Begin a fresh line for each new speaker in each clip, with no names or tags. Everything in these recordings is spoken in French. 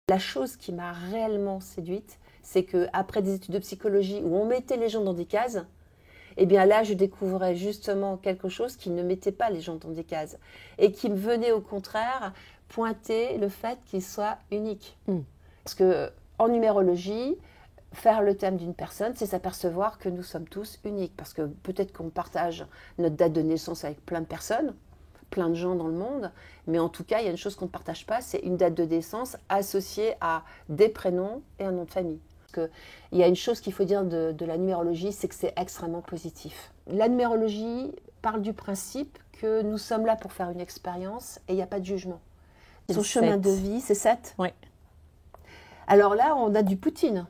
La chose qui m'a réellement séduite, c'est qu'après des études de psychologie où on mettait les gens dans des cases, eh bien là, je découvrais justement quelque chose qui ne mettait pas les gens dans des cases et qui me venait au contraire pointer le fait qu'ils soient uniques. Parce que en numérologie, faire le thème d'une personne, c'est s'apercevoir que nous sommes tous uniques. Parce que peut-être qu'on partage notre date de naissance avec plein de personnes, plein de gens dans le monde, mais en tout cas, il y a une chose qu'on ne partage pas, c'est une date de naissance associée à des prénoms et un nom de famille. Parce qu'il y a une chose qu'il faut dire de la numérologie, c'est que c'est extrêmement positif. La numérologie parle du principe que nous sommes là pour faire une expérience et il n'y a pas de jugement. Son chemin de vie, c'est 7 ?
Oui.
Alors là, on a du Poutine.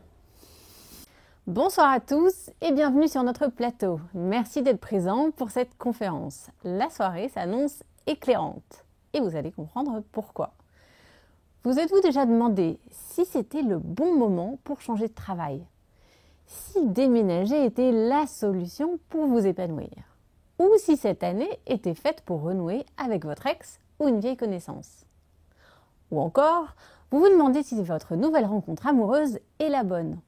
Bonsoir à tous et bienvenue sur notre plateau. Merci d'être présents pour cette conférence. La soirée s'annonce éclairante et vous allez comprendre pourquoi. Vous êtes-vous déjà demandé si c'était le bon moment pour changer de travail? Si déménager était la solution pour vous épanouir? Ou si cette année était faite pour renouer avec votre ex ou une vieille connaissance? Ou encore, vous vous demandez si votre nouvelle rencontre amoureuse est la bonne?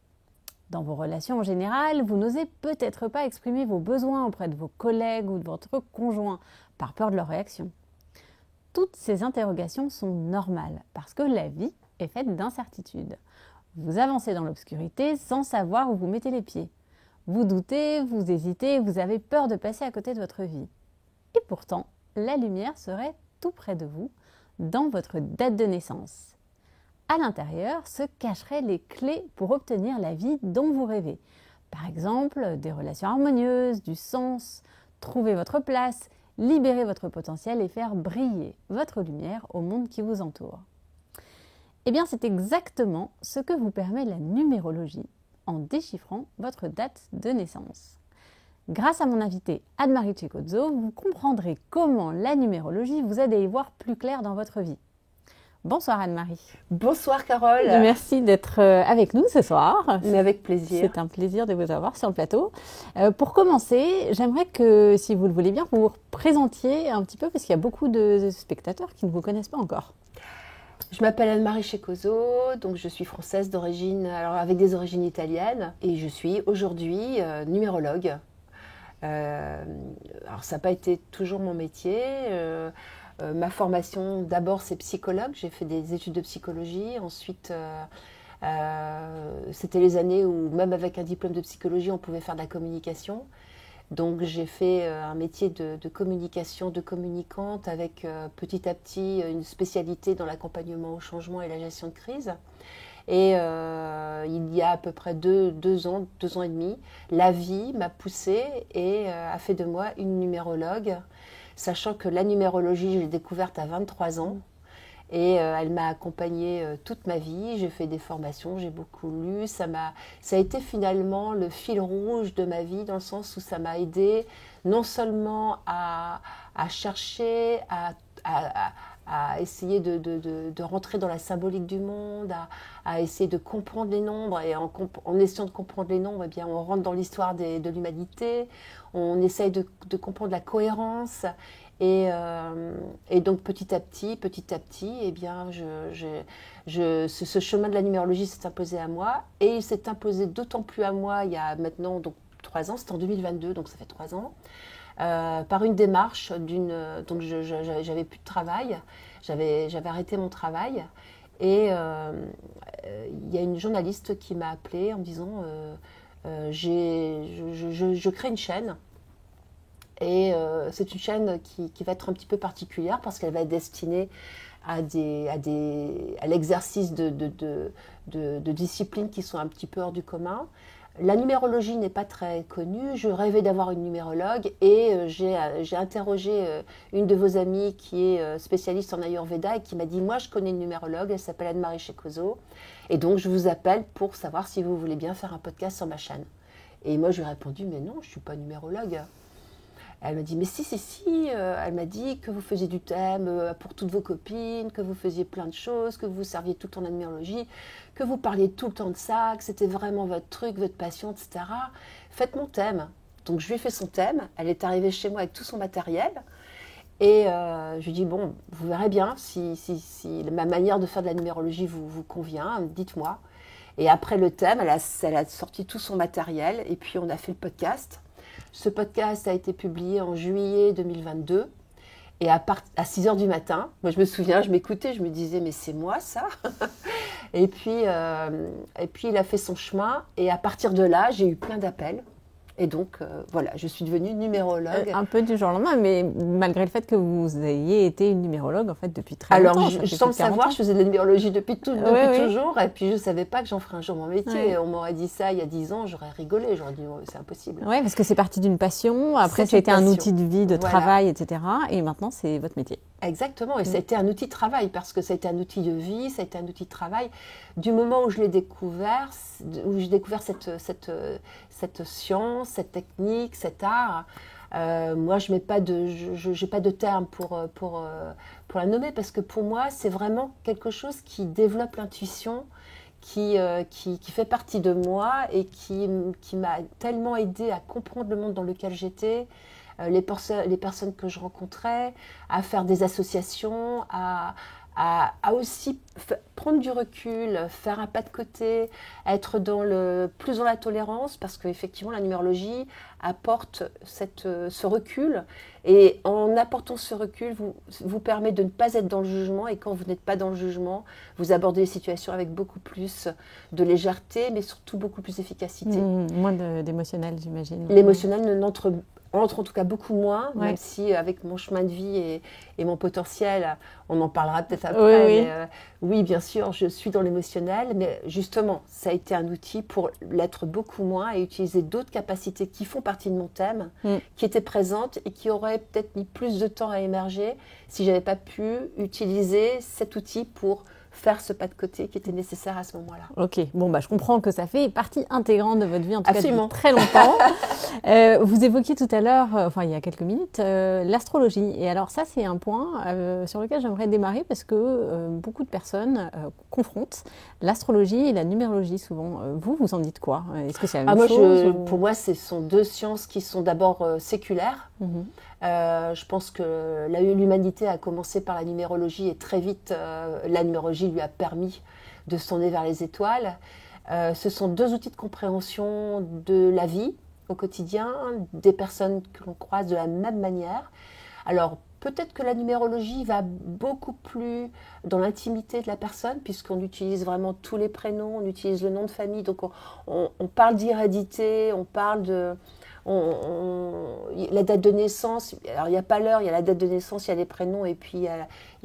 Dans vos relations en général, vous n'osez peut-être pas exprimer vos besoins auprès de vos collègues ou de votre conjoint par peur de leur réaction. Toutes ces interrogations sont normales parce que la vie est faite d'incertitudes. Vous avancez dans l'obscurité sans savoir où vous mettez les pieds. Vous doutez, vous hésitez, vous avez peur de passer à côté de votre vie. Et pourtant, la lumière serait tout près de vous, dans votre date de naissance. À l'intérieur se cacheraient les clés pour obtenir la vie dont vous rêvez. Par exemple, des relations harmonieuses, du sens, trouver votre place, libérer votre potentiel et faire briller votre lumière au monde qui vous entoure. Eh bien, c'est exactement ce que vous permet la numérologie en déchiffrant votre date de naissance. Grâce à mon invitée Anne-Marie Cecozzo, vous comprendrez comment la numérologie vous aide à y voir plus clair dans votre vie. Bonsoir Anne-Marie.
Bonsoir Carole.
Merci d'être avec nous ce soir.
Mais avec plaisir.
C'est un plaisir de vous avoir sur le plateau. Pour commencer, j'aimerais que, si vous le voulez bien, vous vous présentiez un petit peu, parce qu'il y a beaucoup de spectateurs qui ne vous connaissent pas encore.
Je m'appelle Anne-Marie Cecozzo, donc je suis française d'origine, alors avec des origines italiennes, et je suis aujourd'hui numérologue. Alors ça n'a pas été toujours mon métier. Ma formation, d'abord, c'est psychologue. J'ai fait des études de psychologie. Ensuite, c'était les années où, même avec un diplôme de psychologie, on pouvait faire de la communication. Donc, j'ai fait un métier de communication, de communicante, avec petit à petit une spécialité dans l'accompagnement au changement et la gestion de crise. Et il y a à peu près deux ans et demi, la vie m'a poussée et a fait de moi une numérologue. Sachant que la numérologie, je l'ai découverte à 23 ans et elle m'a accompagnée toute ma vie. J'ai fait des formations, j'ai beaucoup lu. Ça a été finalement le fil rouge de ma vie, dans le sens où ça m'a aidée non seulement à chercher, à essayer de rentrer dans la symbolique du monde, à essayer de comprendre les nombres. Et en essayant de comprendre les nombres, eh bien, on rentre dans l'histoire de l'humanité, on essaye de comprendre la cohérence. Et donc petit à petit, eh bien, ce chemin de la numérologie s'est imposé à moi. Et il s'est imposé d'autant plus à moi il y a maintenant donc, 3 ans, c'était en 2022, donc ça fait 3 ans. Par une démarche donc j'avais plus de travail, j'avais arrêté mon travail et il y a une journaliste qui m'a appelée en me disant je crée une chaîne et c'est une chaîne qui va être un petit peu particulière parce qu'elle va être destinée à l'exercice de disciplines qui sont un petit peu hors du commun. La numérologie n'est pas très connue. Je rêvais d'avoir une numérologue et j'ai interrogé une de vos amies qui est spécialiste en Ayurveda et qui m'a dit « Moi, je connais une numérologue, elle s'appelle Anne-Marie Cecozzo et donc je vous appelle pour savoir si vous voulez bien faire un podcast sur ma chaîne. » Et moi, je lui ai répondu « Mais non, je ne suis pas numérologue. » Elle m'a dit « Mais si. » Elle m'a dit que vous faisiez du thème pour toutes vos copines, que vous faisiez plein de choses, que vous serviez tout le temps en numérologie, que vous parliez tout le temps de ça, que c'était vraiment votre truc, votre passion, etc. Faites mon thème. Donc je lui ai fait son thème. Elle est arrivée chez moi avec tout son matériel. Et je lui dis, bon, vous verrez bien si ma manière de faire de la numérologie vous convient, dites-moi. Et après le thème, elle a sorti tout son matériel et puis on a fait le podcast. Ce podcast a été publié en juillet 2022. Et à 6 heures du matin, moi je me souviens, je m'écoutais, je me disais, mais c'est moi ça. Et puis il a fait son chemin. Et à partir de là, j'ai eu plein d'appels. Et donc, voilà, je suis devenue numérologue.
Un peu du jour au lendemain, mais malgré le fait que vous ayez été une numérologue, en fait, depuis très longtemps.
Alors, sans le savoir, je faisais de la numérologie depuis toujours. Et puis, je ne savais pas que j'en ferais un jour mon métier. On m'aurait dit ça il y a 10 ans, j'aurais rigolé. J'aurais dit, oh, c'est impossible.
Oui, parce que c'est parti d'une passion. Après, ça a été un outil de vie, de travail, etc. Et maintenant, c'est votre métier.
Exactement. Et ça a été un outil de travail, parce que ça a été un outil de vie, ça a été un outil de travail. Du moment où je l'ai découvert, où j'ai découvert cette science, cette technique, cet art, moi, je n'ai pas de terme pour la nommer, parce que pour moi, c'est vraiment quelque chose qui développe l'intuition, qui fait partie de moi et qui m'a tellement aidée à comprendre le monde dans lequel j'étais, les personnes que je rencontrais, à faire des associations, à aussi prendre du recul, faire un pas de côté, être plus dans la tolérance, parce qu'effectivement la numérologie apporte ce recul, et en apportant ce recul vous permet de ne pas être dans le jugement, et quand vous n'êtes pas dans le jugement, vous abordez les situations avec beaucoup plus de légèreté, mais surtout beaucoup plus d'efficacité.
Moins d'émotionnel, j'imagine.
L'émotionnel entre en tout cas beaucoup moins, même si avec mon chemin de vie et mon potentiel, on en parlera peut-être après.
Oui.
Mais, oui, bien sûr, je suis dans l'émotionnel, mais justement, ça a été un outil pour l'être beaucoup moins et utiliser d'autres capacités qui font partie de mon thème, qui étaient présentes et qui auraient peut-être mis plus de temps à émerger si je n'avais pas pu utiliser cet outil pour faire ce pas de côté qui était nécessaire à ce moment-là.
Ok, bon, je comprends que ça fait partie intégrante de votre vie, en tout
Absolument.
cas depuis très longtemps. Vous évoquiez tout à l'heure, il y a quelques minutes, l'astrologie. Et alors ça, c'est un point sur lequel j'aimerais démarrer, parce que beaucoup de personnes confrontent l'astrologie et la numérologie souvent. Vous en dites quoi? Est-ce que c'est la même chose
Pour moi, ce sont deux sciences qui sont d'abord séculaires. Je pense que l'humanité a commencé par la numérologie, et très vite, la numérologie lui a permis de se tourner vers les étoiles. Ce sont deux outils de compréhension de la vie au quotidien, des personnes que l'on croise de la même manière. Alors, peut-être que la numérologie va beaucoup plus dans l'intimité de la personne, puisqu'on utilise vraiment tous les prénoms, on utilise le nom de famille, donc on parle d'hérédité, on parle de... la date de naissance, alors il n'y a pas l'heure, il y a la date de naissance, il y a les prénoms, et puis il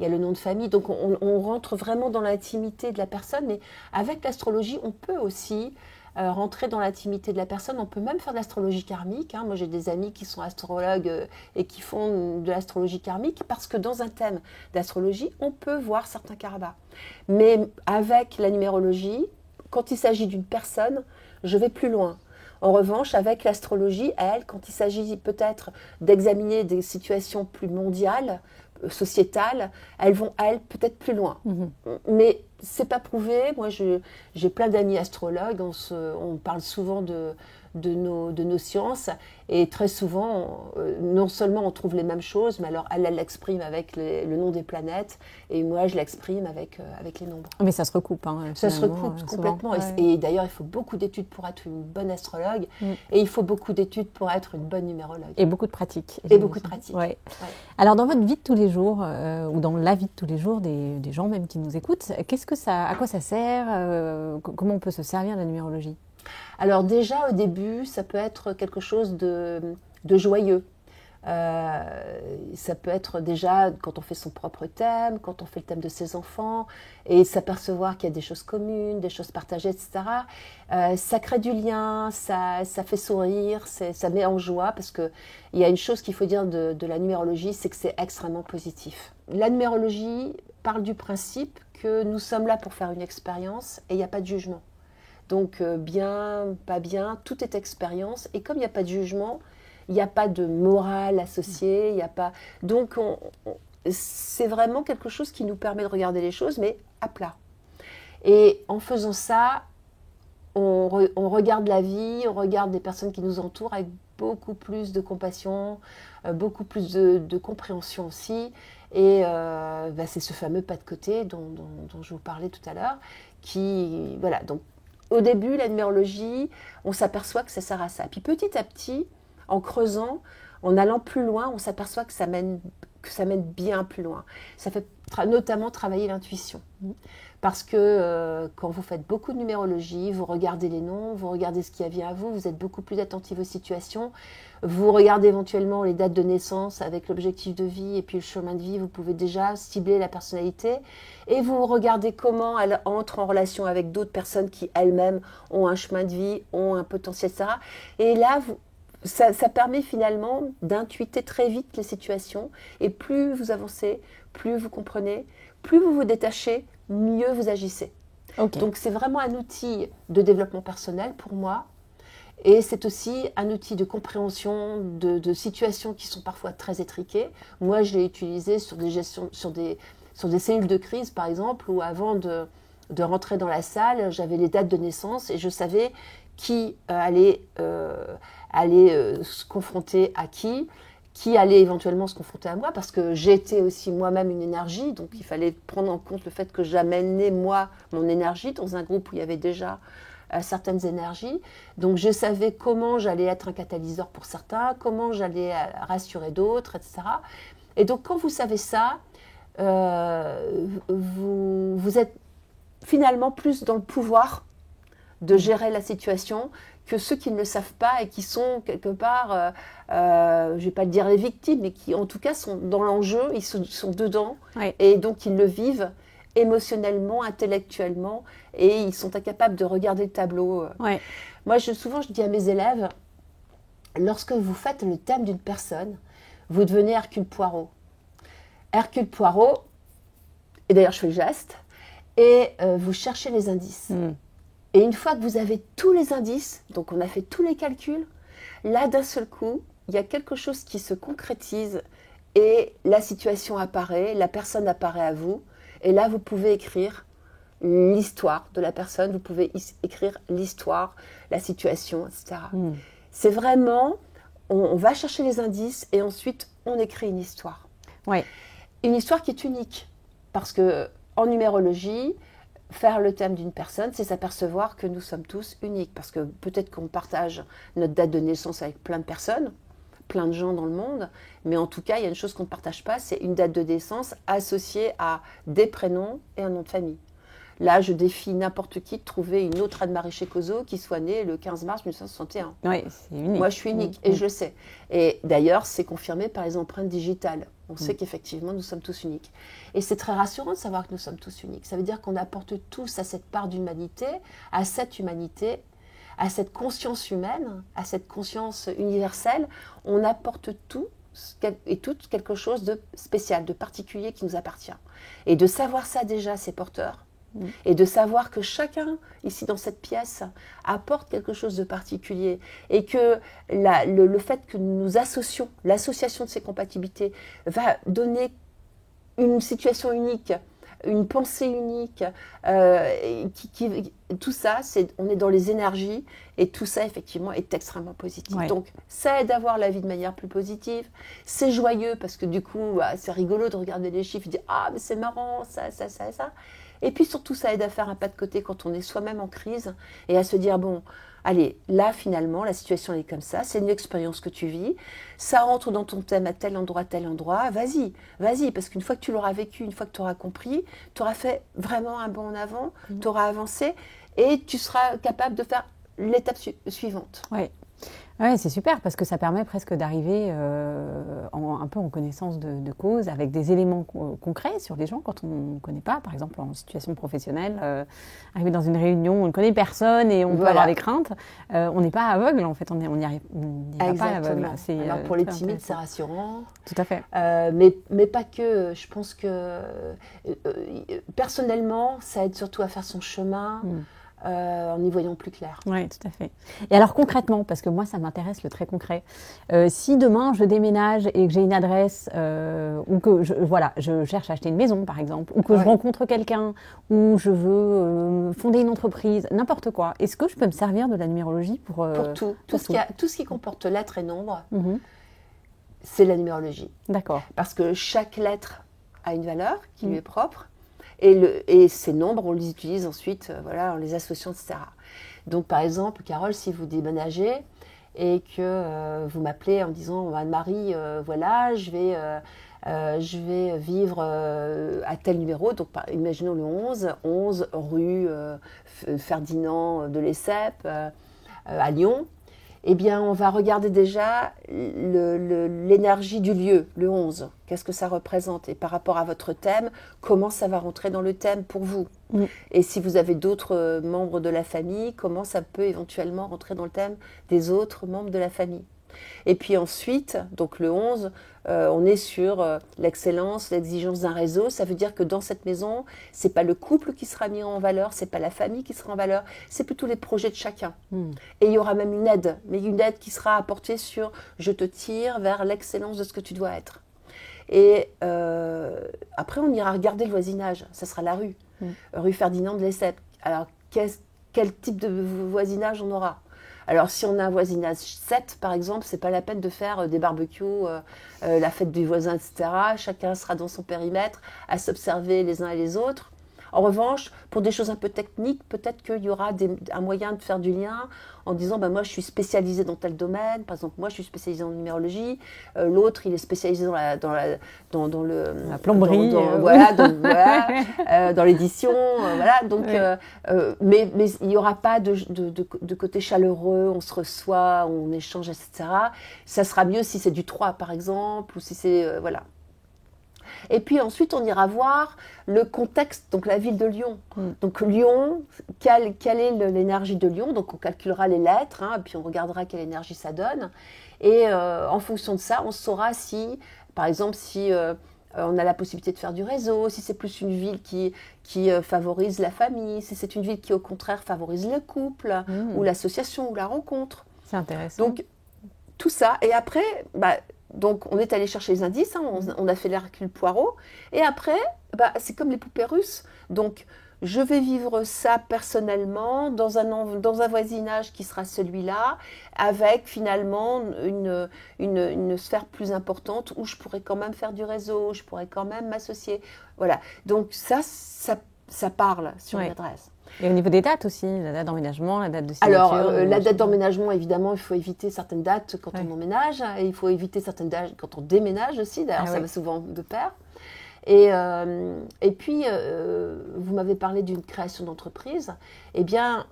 y a le nom de famille, donc on rentre vraiment dans l'intimité de la personne. Mais avec l'astrologie, on peut aussi rentrer dans l'intimité de la personne. On peut même faire de l'astrologie karmique. Moi, j'ai des amis qui sont astrologues et qui font de l'astrologie karmique, parce que dans un thème d'astrologie, on peut voir certains karmas. Mais avec la numérologie, quand il s'agit d'une personne, je vais plus loin. En revanche, avec l'astrologie, quand il s'agit peut-être d'examiner des situations plus mondiales, sociétales, elles vont, peut-être plus loin. Mais c'est pas prouvé. Moi, j'ai plein d'amis astrologues, on parle souvent de nos sciences, et très souvent, non seulement on trouve les mêmes choses, mais alors elle l'exprime avec le nom des planètes, et moi je l'exprime avec les nombres.
Mais ça se recoupe.
Ça se recoupe complètement.
Souvent.
Et d'ailleurs, il faut beaucoup d'études pour être une bonne astrologue, et il faut beaucoup d'études pour être une bonne numérologue.
Et beaucoup de pratique.
Et beaucoup de pratique.
Ouais. Alors, dans votre vie de tous les jours, ou dans la vie de tous les jours des gens même qui nous écoutent, à quoi ça sert, comment on peut se servir de la numérologie?
Alors déjà, au début, ça peut être quelque chose de joyeux. Ça peut être déjà quand on fait son propre thème, quand on fait le thème de ses enfants, et s'apercevoir qu'il y a des choses communes, des choses partagées, etc. Ça crée du lien, ça fait sourire, ça met en joie, parce qu'il y a une chose qu'il faut dire de la numérologie, c'est que c'est extrêmement positif. La numérologie parle du principe que nous sommes là pour faire une expérience, et il n'y a pas de jugement. Donc bien, pas bien, tout est expérience, et comme il n'y a pas de jugement, il n'y a pas de morale associée, il n'y a pas... Donc c'est vraiment quelque chose qui nous permet de regarder les choses, mais à plat. Et en faisant ça, on regarde la vie, on regarde les personnes qui nous entourent avec beaucoup plus de compassion, beaucoup plus de compréhension aussi. Et c'est ce fameux pas de côté dont je vous parlais tout à l'heure. Voilà, donc au début, la numérologie, on s'aperçoit que ça sert à ça. Puis petit à petit, en creusant, en allant plus loin, on s'aperçoit que ça mène bien plus loin. Ça fait notamment travailler l'intuition. Parce que quand vous faites beaucoup de numérologie, vous regardez les noms, vous regardez ce qui vient à vous, vous êtes beaucoup plus attentif aux situations, vous regardez éventuellement les dates de naissance avec l'objectif de vie et puis le chemin de vie, vous pouvez déjà cibler la personnalité et vous regardez comment elle entre en relation avec d'autres personnes qui elles-mêmes ont un chemin de vie, ont un potentiel, etc. Et là, ça permet finalement d'intuiter très vite les situations et plus vous avancez, plus vous comprenez, plus vous vous détachez, mieux vous agissez.
Okay.
Donc c'est vraiment un outil de développement personnel pour moi et c'est aussi un outil de compréhension de situations qui sont parfois très étriquées. Moi je l'ai utilisé sur des cellules de crise par exemple où avant de rentrer dans la salle j'avais les dates de naissance et je savais qui allait se confronter à qui allait éventuellement se confronter à moi, parce que j'étais aussi moi-même une énergie, donc il fallait prendre en compte le fait que j'amenais moi mon énergie dans un groupe où il y avait déjà certaines énergies. Donc je savais comment j'allais être un catalyseur pour certains, comment j'allais rassurer d'autres, etc. Et donc quand vous savez ça, vous êtes finalement plus dans le pouvoir de gérer la situation que ceux qui ne le savent pas et qui sont quelque part, je ne vais pas dire les victimes, mais qui en tout cas sont dans l'enjeu, ils sont dedans,
oui.
Et donc ils le vivent émotionnellement, intellectuellement, et ils sont incapables de regarder le tableau.
Oui.
Moi, souvent, je dis à mes élèves, lorsque vous faites le thème d'une personne, vous devenez Hercule Poirot. Hercule Poirot, et d'ailleurs je fais le geste, et vous cherchez les indices. Et une fois que vous avez tous les indices, donc on a fait tous les calculs, là d'un seul coup, il y a quelque chose qui se concrétise et la situation apparaît, la personne apparaît à vous. Et là, vous pouvez écrire l'histoire de la personne, vous pouvez écrire l'histoire, la situation, etc. C'est vraiment, on va chercher les indices et ensuite on écrit une histoire.
Oui.
Une histoire qui est unique, parce qu'en numérologie, faire le thème d'une personne, c'est s'apercevoir que nous sommes tous uniques. Parce que peut-être qu'on partage notre date de naissance avec plein de personnes, plein de gens dans le monde, mais en tout cas, il y a une chose qu'on ne partage pas, c'est une date de naissance associée à des prénoms et un nom de famille. Là, je défie n'importe qui de trouver une autre Anne-Marie Checozo qui soit née le 15 mars 1961.
Oui, c'est unique.
Moi, je suis unique et je le sais. Et d'ailleurs, c'est confirmé par les empreintes digitales. On sait qu'effectivement, nous sommes tous uniques. Et c'est très rassurant de savoir que nous sommes tous uniques. Ça veut dire qu'on apporte tous à cette part d'humanité, à cette humanité, à cette conscience humaine, à cette conscience universelle. On apporte tout et toutes quelque chose de spécial, de particulier qui nous appartient. Et de savoir ça déjà, c'est porteur. Et de savoir que chacun, ici dans cette pièce, apporte quelque chose de particulier. Et que le fait que nous associons, l'association de ces compatibilités, va donner une situation unique, une pensée unique. Tout ça, on est dans les énergies. Et tout ça, effectivement, est extrêmement positif.
Ouais.
Donc, ça aide à voir la vie de manière plus positive. C'est joyeux parce que du coup, c'est rigolo de regarder les chiffres et de dire « Ah, mais c'est marrant, ça, ça, ça, ça ». Et puis surtout, ça aide à faire un pas de côté quand on est soi-même en crise et à se dire, bon, allez, là finalement, la situation est comme ça, c'est une expérience que tu vis, ça rentre dans ton thème à tel endroit, vas-y, parce qu'une fois que tu l'auras vécu, une fois que tu auras compris, tu auras fait vraiment un bond en avant, tu auras avancé et tu seras capable de faire l'étape suivante.
Oui. Ouais, c'est super parce que ça permet presque d'arriver un peu en connaissance de cause avec des éléments concrets sur les gens quand on ne connaît pas, par exemple en situation professionnelle, arriver dans une réunion, on ne connaît personne et on peut avoir des craintes. On n'est pas aveugle en fait, on n'y arrive pas aveugle.
Alors pour les timides, c'est rassurant.
Tout à fait.
Mais pas que. Je pense que personnellement, ça aide surtout à faire son chemin. en y voyant plus clair.
Oui, tout à fait. Et alors concrètement, parce que moi ça m'intéresse le très concret, si demain je déménage et que j'ai une adresse ou que je cherche à acheter une maison par exemple, ou que je rencontre quelqu'un, ou je veux fonder une entreprise, n'importe quoi, est-ce que je peux me servir de la numérologie pour
tout ce qui comporte lettres et nombres, c'est la numérologie.
D'accord.
Parce que chaque lettre a une valeur qui lui est propre. Et ces nombres, on les utilise ensuite, en les associant, etc. Donc, par exemple, Carole, si vous déménagez et que vous m'appelez en disant Anne-Marie, je vais vivre à tel numéro, donc imaginons le 11 rue Ferdinand de Lesseps à Lyon. Eh bien, on va regarder déjà l'énergie du lieu, le 11. Qu'est-ce que ça représente? Et par rapport à votre thème, comment ça va rentrer dans le thème pour vous? Et si vous avez d'autres membres de la famille, comment ça peut éventuellement rentrer dans le thème des autres membres de la famille? Et puis ensuite, donc le 11, on est sur l'excellence, l'exigence d'un réseau. Ça veut dire que dans cette maison, c'est pas le couple qui sera mis en valeur, c'est pas la famille qui sera en valeur, c'est plutôt les projets de chacun. Et il y aura même une aide, mais une aide qui sera apportée sur « je te tire vers l'excellence de ce que tu dois être ». Et après, on ira regarder le voisinage, ça sera la rue, rue Ferdinand de Lesseps. Alors, quel type de voisinage on aura? Alors, si on a un voisinage 7, par exemple, c'est pas la peine de faire des barbecues, la fête du voisin, etc. Chacun sera dans son périmètre à s'observer les uns et les autres. En revanche, pour des choses un peu techniques, peut-être qu'il y aura un moyen de faire du lien en disant moi je suis spécialisée dans tel domaine, par exemple moi je suis spécialisée en numérologie, l'autre il est spécialisé dans la
plomberie,
dans l'édition, mais il n'y aura pas de côté chaleureux, on se reçoit, on échange, etc. Ça sera mieux si c'est du 3 par exemple, ou si c'est Et puis ensuite, on ira voir le contexte, donc la ville de Lyon. Donc Lyon, quelle est l'énergie de Lyon? Donc on calculera les lettres, puis on regardera quelle énergie ça donne. Et en fonction de ça, on saura si, par exemple, si on a la possibilité de faire du réseau, si c'est plus une ville qui favorise la famille, si c'est une ville qui, au contraire, favorise le couple, ou l'association, ou la rencontre.
C'est intéressant.
Donc, tout ça. Et après... Donc, on est allé chercher les indices, on a fait l'Hercule Poirot. Et après, c'est comme les poupées russes. Donc, je vais vivre ça personnellement dans un voisinage qui sera celui-là, avec finalement une sphère plus importante où je pourrais quand même faire du réseau, je pourrais quand même m'associer. Voilà. Donc, ça parle sur une adresse.
Et au niveau des dates aussi, la date d'emménagement, la date de signature.
Alors, la date d'emménagement, évidemment, il faut éviter certaines dates quand on emménage, et il faut éviter certaines dates quand on déménage aussi, d'ailleurs ça va souvent de pair. Et puis, vous m'avez parlé d'une création d'entreprise. Eh bien,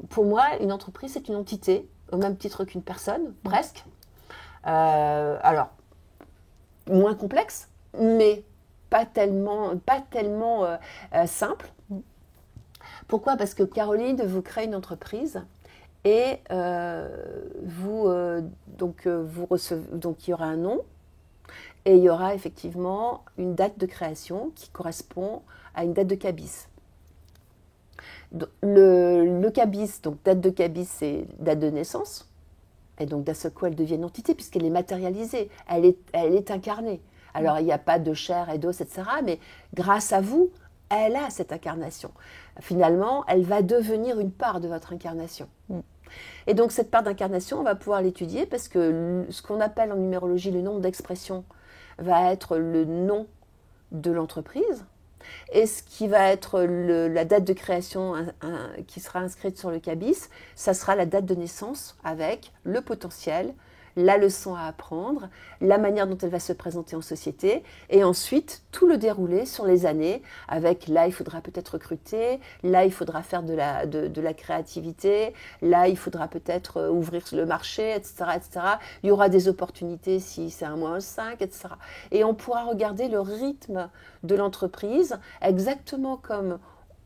pour moi, une entreprise, c'est une entité, au même titre qu'une personne, presque. Alors, moins complexe, mais pas tellement simple. Pourquoi? Parce que Caroline, vous créez une entreprise et donc il y aura un nom et il y aura effectivement une date de création qui correspond à une date de cabis. Le cabis, donc date de cabis, c'est date de naissance. Et donc d'un seul coup, elle devient une entité puisqu'elle est matérialisée, elle est incarnée. Alors il n'y a pas de chair et d'os, etc. Mais grâce à vous, elle a cette incarnation. Finalement, elle va devenir une part de votre incarnation. Et donc, cette part d'incarnation, on va pouvoir l'étudier parce que ce qu'on appelle en numérologie le nombre d'expression va être le nom de l'entreprise. Et ce qui va être la date de création qui sera inscrite sur le cabis, ça sera la date de naissance avec le potentiel, la leçon à apprendre, la manière dont elle va se présenter en société, et ensuite tout le déroulé sur les années, avec là il faudra peut-être recruter, là il faudra faire de la créativité, là il faudra peut-être ouvrir le marché, etc., etc. Il y aura des opportunités si c'est un mois 5, etc. Et on pourra regarder le rythme de l'entreprise exactement comme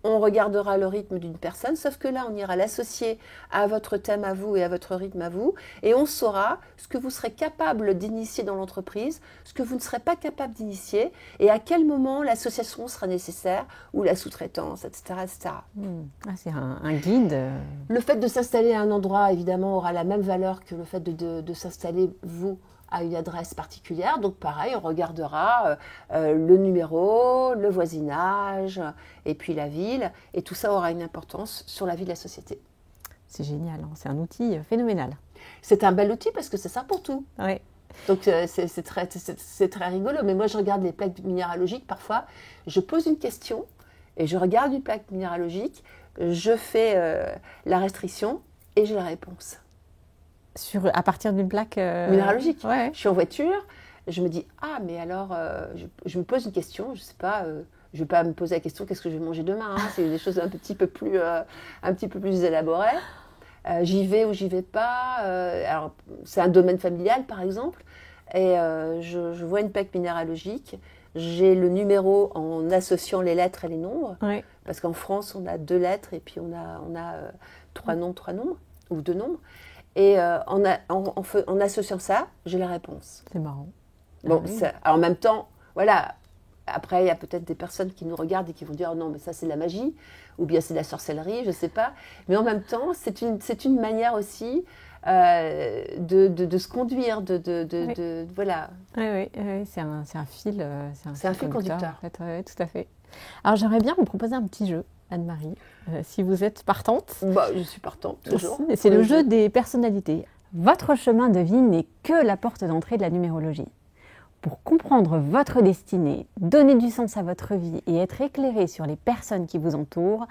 on regardera le rythme d'une personne, sauf que là, on ira l'associer à votre thème à vous et à votre rythme à vous, et on saura ce que vous serez capable d'initier dans l'entreprise, ce que vous ne serez pas capable d'initier, et à quel moment l'association sera nécessaire, ou la sous-traitance, etc. etc.
Ah, c'est un guide.
Le fait de s'installer à un endroit, évidemment, aura la même valeur que le fait de s'installer, vous, à une adresse particulière. Donc pareil, on regardera le numéro, le voisinage et puis la ville. Et tout ça aura une importance sur la vie de la société.
C'est génial, hein. C'est un outil phénoménal.
C'est un bel outil parce que ça sert pour tout.
Ouais.
Donc c'est très rigolo. Mais moi, je regarde les plaques minéralogiques parfois. Je pose une question et je regarde une plaque minéralogique. Je fais la restriction et j'ai la réponse.
À partir d'une plaque
minéralogique.
Ouais.
Je suis en voiture, je me dis, ah, mais alors, je me pose une question, je ne sais pas, je ne vais pas me poser la question, qu'est-ce que je vais manger demain, hein, c'est des choses un petit peu plus élaborées. J'y vais ou j'y vais pas. Alors, c'est un domaine familial, par exemple, et je vois une plaque minéralogique, j'ai le numéro en associant les lettres et les nombres,
ouais.
Parce qu'en France, on a 2 lettres et puis on a 3 nombres, ou 2 nombres. Et en associant ça, j'ai la réponse.
C'est marrant.
Bon, oui. Alors en même temps, voilà, après, il y a peut-être des personnes qui nous regardent et qui vont dire « Oh non, mais ça, c'est de la magie » ou bien c'est de la sorcellerie, je ne sais pas. Mais en même temps, c'est une manière aussi de se conduire,
oui.
Voilà.
Oui, c'est un fil.
C'est un fil conducteur.
En fait. Oui, tout à fait. Alors, j'aimerais bien vous proposer un petit jeu, Anne-Marie, si vous êtes partante.
Bah, je suis partante, toujours.
C'est le jeu des personnalités. Votre chemin de vie n'est que la porte d'entrée de la numérologie. Pour comprendre votre destinée, donner du sens à votre vie et être éclairé sur les personnes qui vous entourent,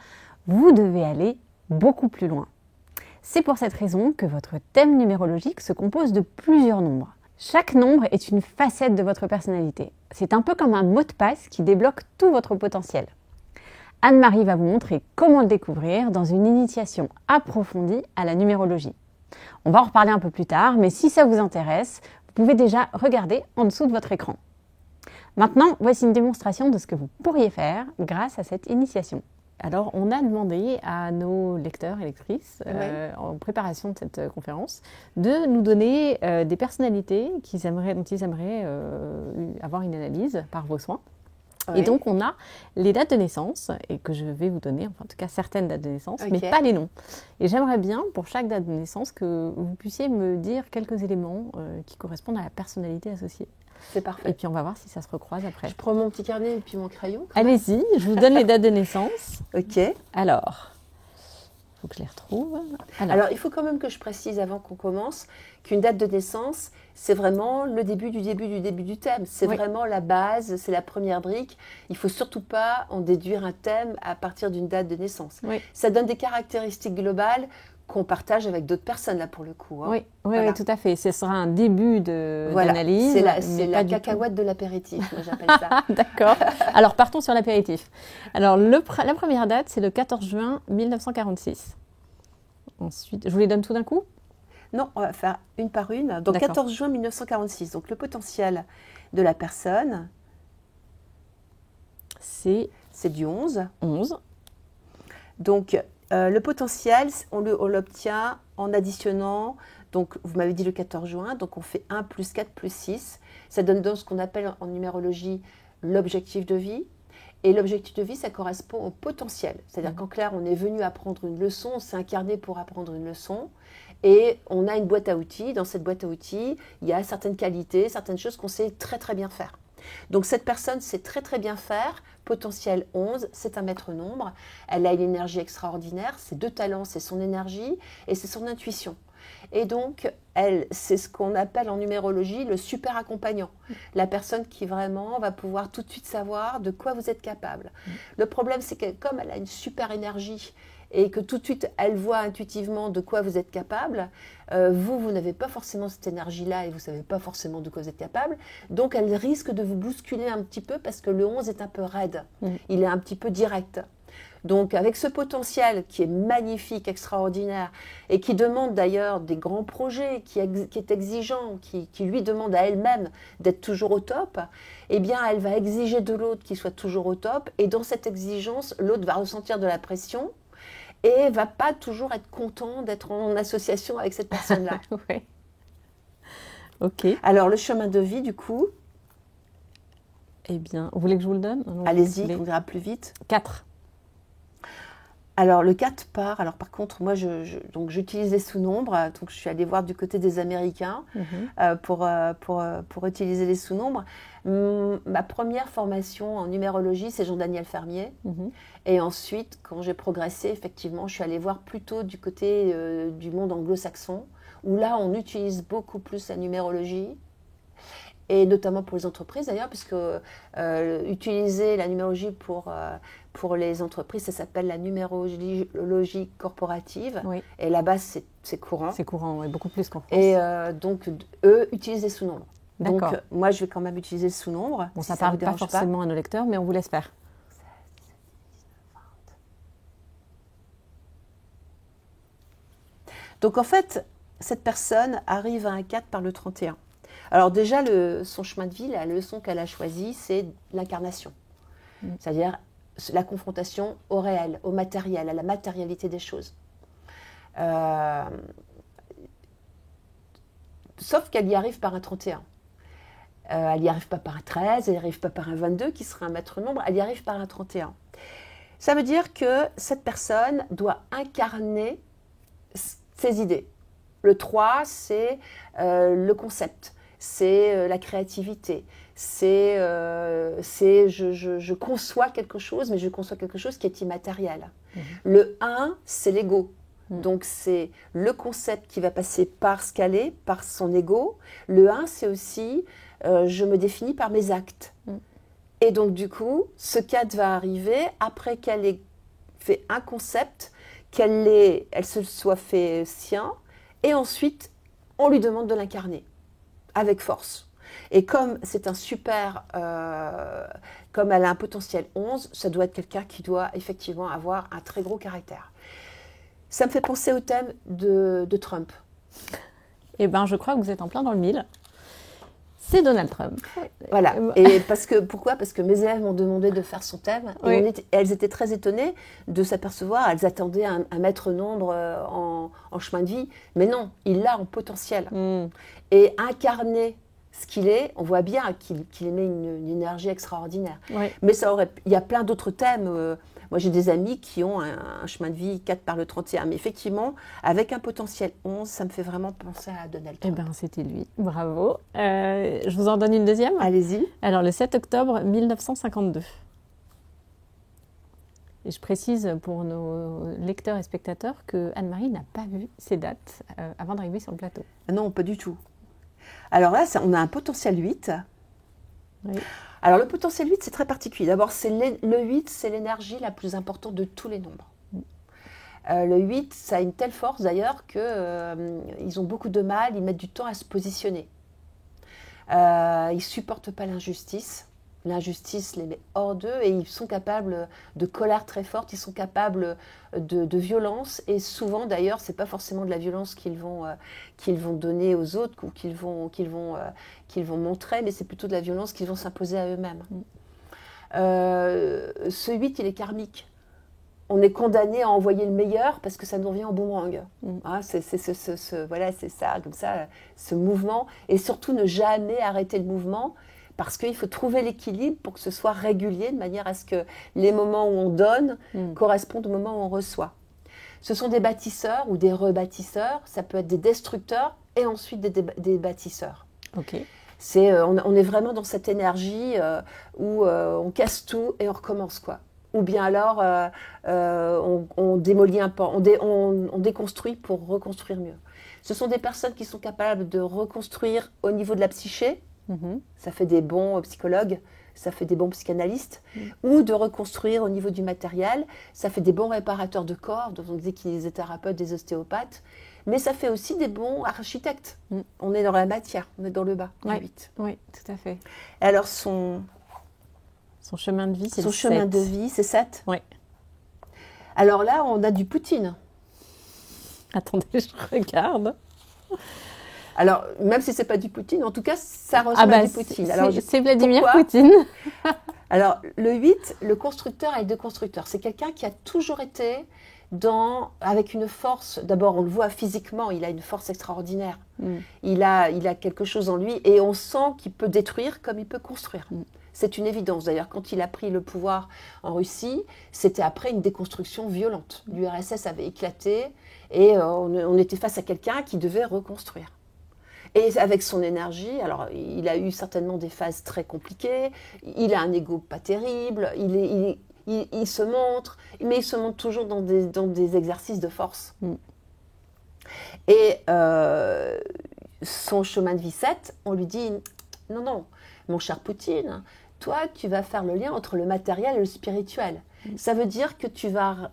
vous devez aller beaucoup plus loin. C'est pour cette raison que votre thème numérologique se compose de plusieurs nombres. Chaque nombre est une facette de votre personnalité. C'est un peu comme un mot de passe qui débloque tout votre potentiel. Anne-Marie va vous montrer comment le découvrir dans une initiation approfondie à la numérologie. On va en reparler un peu plus tard, mais si ça vous intéresse, vous pouvez déjà regarder en dessous de votre écran. Maintenant, voici une démonstration de ce que vous pourriez faire grâce à cette initiation. Alors, on a demandé à nos lecteurs et lectrices, en préparation de cette conférence, de nous donner des personnalités dont ils aimeraient avoir une analyse par vos soins. Oui. Et donc, on a les dates de naissance, et que je vais vous donner, enfin, en tout cas certaines dates de naissance, mais pas les noms. Et j'aimerais bien, pour chaque date de naissance, que vous puissiez me dire quelques éléments qui correspondent à la personnalité associée.
C'est parfait.
Et puis, on va voir si ça se recroise après.
Je prends mon petit carnet et puis mon crayon.
Allez-y, je vous donne les dates de naissance.
Ok.
Alors, il faut que je les retrouve.
Alors, il faut quand même que je précise avant qu'on commence qu'une date de naissance, c'est vraiment le début du thème. C'est vraiment la base, c'est la première brique. Il ne faut surtout pas en déduire un thème à partir d'une date de naissance. Oui. Ça donne des caractéristiques globales qu'on partage avec d'autres personnes, là, pour le coup. Hein.
Oui, tout à fait. Ce sera un début d'analyse.
C'est la cacahuète de l'apéritif, moi j'appelle ça.
D'accord. Alors, partons sur l'apéritif. Alors, la première date, c'est le 14 juin 1946. Ensuite, je vous les donne tout d'un coup ?
Non, on va faire une par une. Donc, 14 juin 1946. Donc, le potentiel de la personne, c'est du 11.
11.
Donc, le potentiel, on l'obtient en additionnant, donc vous m'avez dit le 14 juin, donc on fait 1 plus 4 plus 6. Ça donne donc ce qu'on appelle en numérologie l'objectif de vie. Et l'objectif de vie, ça correspond au potentiel. C'est-à-dire qu'en clair, on est venu apprendre une leçon, on s'est incarné pour apprendre une leçon. Et on a une boîte à outils. Dans cette boîte à outils, il y a certaines qualités, certaines choses qu'on sait très très bien faire. Donc cette personne sait très très bien faire, potentiel 11, c'est un maître nombre, elle a une énergie extraordinaire, ses 2 talents, c'est son énergie et c'est son intuition. Et donc, c'est ce qu'on appelle en numérologie le super accompagnant, la personne qui vraiment va pouvoir tout de suite savoir de quoi vous êtes capable. Le problème, c'est que comme elle a une super énergie et que tout de suite, elle voit intuitivement de quoi vous êtes capable, vous n'avez pas forcément cette énergie-là et vous ne savez pas forcément de quoi vous êtes capable. Donc, elle risque de vous bousculer un petit peu parce que le 11 est un peu raide. Il est un petit peu direct. Donc avec ce potentiel qui est magnifique, extraordinaire, et qui demande d'ailleurs des grands projets, qui est exigeant, qui lui demande à elle-même d'être toujours au top, eh bien elle va exiger de l'autre qu'il soit toujours au top, et dans cette exigence, l'autre va ressentir de la pression, et va pas toujours être content d'être en association avec cette personne-là.
Oui. Ok.
Alors le chemin de vie, du coup,
Eh bien, vous voulez que je vous le donne? Non,
allez-y,
les
on ira plus vite.
4.
Alors le 4 part, alors par contre moi donc j'utilise les sous-nombres, donc je suis allée voir du côté des Américains pour utiliser les sous-nombres. Ma première formation en numérologie, c'est Jean-Daniel Fermier. Et ensuite, quand j'ai progressé, effectivement, je suis allée voir plutôt du côté du monde anglo-saxon, où là on utilise beaucoup plus la numérologie. Et notamment pour les entreprises d'ailleurs, puisque utiliser la numérologie pour les entreprises, ça s'appelle la numérologie corporative.
Oui.
Et là-bas, c'est courant.
C'est courant, oui, beaucoup plus qu'en France.
Et donc, eux utilisent les sous-nombres.
D'accord.
Donc, moi, je vais quand même utiliser le sous-nombre.
Bon,
si
ça ne
ça
parle
vous
pas
dérange
forcément à nos lecteurs, mais on vous laisse faire.
Donc, en fait, cette personne arrive à un 4 par le 31. Alors déjà, son chemin de vie, la leçon qu'elle a choisie, c'est l'incarnation. C'est-à-dire la confrontation au réel, au matériel, à la matérialité des choses. Sauf qu'elle y arrive par un 31. Elle n'y arrive pas par un 13, elle n'y arrive pas par un 22, qui serait un maître nombre, elle y arrive par un 31. Ça veut dire que cette personne doit incarner ses idées. Le 3, c'est le concept. C'est la créativité, c'est je conçois quelque chose, mais je conçois quelque chose qui est immatériel. Le 1, c'est l'ego. Donc c'est le concept qui va passer par ce qu'elle est, par son ego. Le 1, c'est aussi je me définis par mes actes. Et donc du coup, ce 4 va arriver après qu'elle ait fait un concept, elle se soit fait sien, et ensuite on lui demande de l'incarner. Avec force. Et comme c'est un super, comme elle a un potentiel 11, ça doit être quelqu'un qui doit effectivement avoir un très gros caractère. Ça me fait penser au thème de Trump.
Eh bien, je crois que vous êtes en plein dans le mille. C'est Donald Trump.
Voilà. Et pourquoi ? Parce que mes élèves m'ont demandé de faire son thème.
Oui.
Et elles étaient très étonnées de s'apercevoir. Elles attendaient un maître nombre en chemin de vie. Mais non, il l'a en potentiel. Et incarner ce qu'il est, on voit bien qu'il émet une énergie extraordinaire.
Oui.
Mais il y a plein d'autres thèmes. Moi, j'ai des amis qui ont un chemin de vie 4 par le 31. Mais effectivement, avec un potentiel 11, ça me fait vraiment penser à Donald Trump.
Eh bien, c'était lui. Bravo. Je vous en donne une deuxième.
Allez-y.
Alors, le 7 octobre 1952. Et je précise pour nos lecteurs et spectateurs que Anne-Marie n'a pas vu ces dates avant d'arriver sur le plateau.
Non, pas du tout. Alors là, on a un potentiel 8.
Oui.
Alors le potentiel 8, c'est très particulier. D'abord, le 8, c'est l'énergie la plus importante de tous les nombres. Le 8, ça a une telle force d'ailleurs qu'ils ont beaucoup de mal, ils mettent du temps à se positionner. Ils ne supportent pas l'injustice. L'injustice les met hors d'eux et ils sont capables de colère très forte, ils sont capables de violence et souvent d'ailleurs ce n'est pas forcément de la violence qu'ils vont donner aux autres ou qu'ils vont montrer, mais c'est plutôt de la violence qu'ils vont s'imposer à eux-mêmes. Ce 8 il est karmique. On est condamné à envoyer le meilleur parce que ça nous revient en boomerang. C'est ça, comme ça, ce mouvement et surtout ne jamais arrêter le mouvement. Parce qu'il faut trouver l'équilibre pour que ce soit régulier, de manière à ce que les moments où on donne correspondent aux moments où on reçoit. Ce sont des bâtisseurs ou des rebâtisseurs, ça peut être des destructeurs et ensuite des bâtisseurs.
Okay.
On est vraiment dans cette énergie où on casse tout et on recommence, quoi. Ou bien alors on démolit un pan, on déconstruit pour reconstruire mieux. Ce sont des personnes qui sont capables de reconstruire au niveau de la psyché. Ça fait des bons psychologues, ça fait des bons psychanalystes, ou de reconstruire au niveau du matériel, ça fait des bons réparateurs de corps, donc on dit kinésithérapeutes, des ostéopathes, mais ça fait aussi des bons architectes. On est dans la matière, on est dans le bas du 8.
Oui, tout à fait.
Alors son
chemin de vie, c'est
son chemin de vie, c'est 7.
Oui.
Alors là, on a du Poutine.
Attendez, je regarde.
Alors, même si ce n'est pas du Poutine, en tout cas, ça ressemble à du Poutine.
C'est Vladimir
pourquoi
Poutine.
Alors, le 8, le constructeur et le déconstructeur, c'est quelqu'un qui a toujours été avec une force. D'abord, on le voit physiquement, il a une force extraordinaire. Il a quelque chose en lui et on sent qu'il peut détruire comme il peut construire. C'est une évidence. D'ailleurs, quand il a pris le pouvoir en Russie, c'était après une déconstruction violente. L'URSS avait éclaté et on était face à quelqu'un qui devait reconstruire. Et avec son énergie, alors il a eu certainement des phases très compliquées, il a un ego pas terrible, il se montre, mais il se montre toujours dans des exercices de force. Et son chemin de vie 7, on lui dit « Non, non, mon cher Poutine, toi, tu vas faire le lien entre le matériel et le spirituel. Ça veut dire que tu vas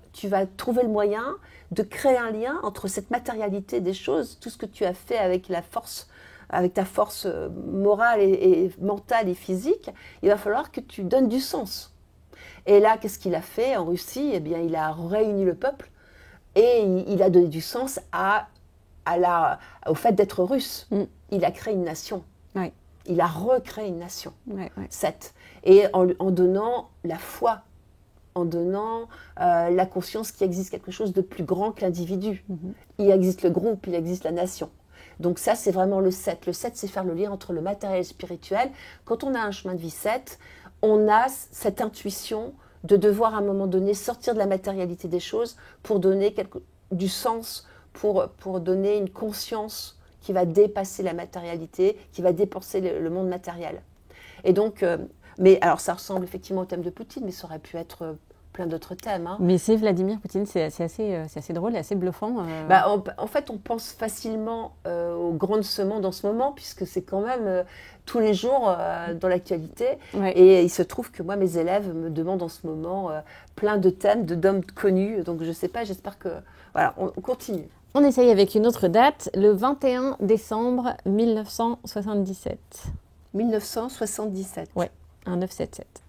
trouver le moyen de créer un lien entre cette matérialité des choses, tout ce que tu as fait avec ta force morale et mentale et physique, il va falloir que tu donnes du sens. » Et là, qu'est-ce qu'il a fait en Russie? Eh bien, il a réuni le peuple et il a donné du sens au fait d'être russe. Il a créé une nation.
Oui.
Il a recréé une nation.
7.
Et en donnant la foi, en donnant la conscience qu'il existe quelque chose de plus grand que l'individu. Il existe le groupe, il existe la nation. Donc ça, c'est vraiment le 7. Le 7, c'est faire le lien entre le matériel et le spirituel. Quand on a un chemin de vie 7, on a cette intuition de devoir à un moment donné sortir de la matérialité des choses pour donner du sens, pour donner une conscience qui va dépasser la matérialité, qui va dépasser le monde matériel. Et donc, mais alors ça ressemble effectivement au thème de Poutine, mais ça aurait pu être plein d'autres thèmes.
Mais c'est Vladimir Poutine, c'est assez drôle et assez bluffant.
En fait, on pense facilement aux grandes semondes en ce moment, puisque c'est quand même tous les jours dans l'actualité. Et il se trouve que moi, mes élèves me demandent en ce moment plein de thèmes, d'hommes connus. Donc je ne sais pas, j'espère que... Voilà, on continue.
On essaye avec une autre date, le 21 décembre 1977.
1977.
Oui, un 977.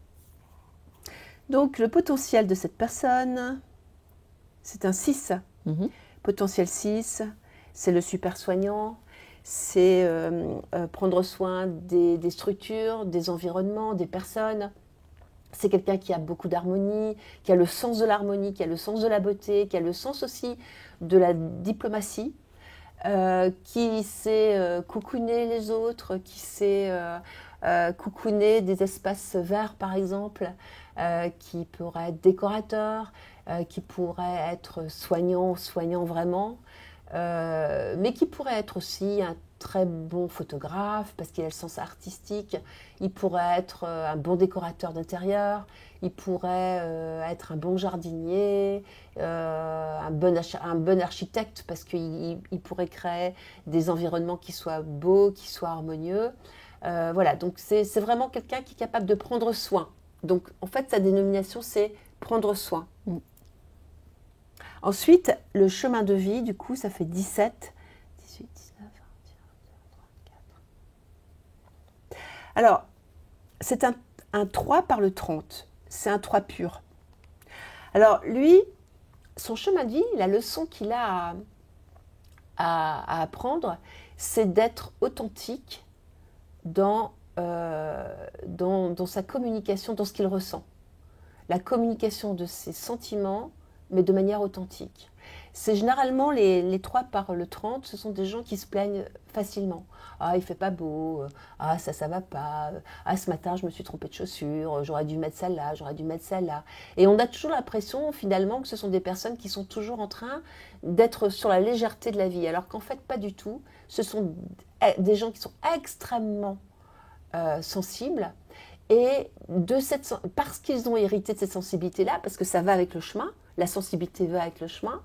Donc, le potentiel de cette personne, c'est un 6. Potentiel 6, c'est le super soignant, c'est prendre soin des structures, des environnements, des personnes. C'est quelqu'un qui a beaucoup d'harmonie, qui a le sens de l'harmonie, qui a le sens de la beauté, qui a le sens aussi de la diplomatie, qui sait coucouner les autres, qui sait coucouner des espaces verts, par exemple, qui pourrait être décorateur, qui pourrait être soignant vraiment, mais qui pourrait être aussi un très bon photographe parce qu'il a le sens artistique, il pourrait être un bon décorateur d'intérieur, il pourrait être un bon jardinier, un bon architecte parce qu'il pourrait créer des environnements qui soient beaux, qui soient harmonieux. Voilà, donc c'est vraiment quelqu'un qui est capable de prendre soin. Donc en fait, sa dénomination, c'est prendre soin. Ensuite, le chemin de vie, du coup, ça fait 17, 18, 19, 20, 23, 24. Alors, c'est un 3 par le 30. C'est un 3 pur. Alors, lui, son chemin de vie, la leçon qu'il a à apprendre, c'est d'être authentique dans sa communication, dans ce qu'il ressent. La communication de ses sentiments, mais de manière authentique. C'est généralement les 3 par le 30, ce sont des gens qui se plaignent facilement. Ah, il fait pas beau, ah, ça va pas, ah, ce matin, je me suis trompée de chaussures, j'aurais dû mettre celle-là, j'aurais dû mettre celle-là. Et on a toujours l'impression, finalement, que ce sont des personnes qui sont toujours en train d'être sur la légèreté de la vie, alors qu'en fait, pas du tout. Ce sont des gens qui sont extrêmement sensibles, et parce qu'ils ont hérité de cette sensibilité-là, parce que ça va avec le chemin, la sensibilité va avec le chemin,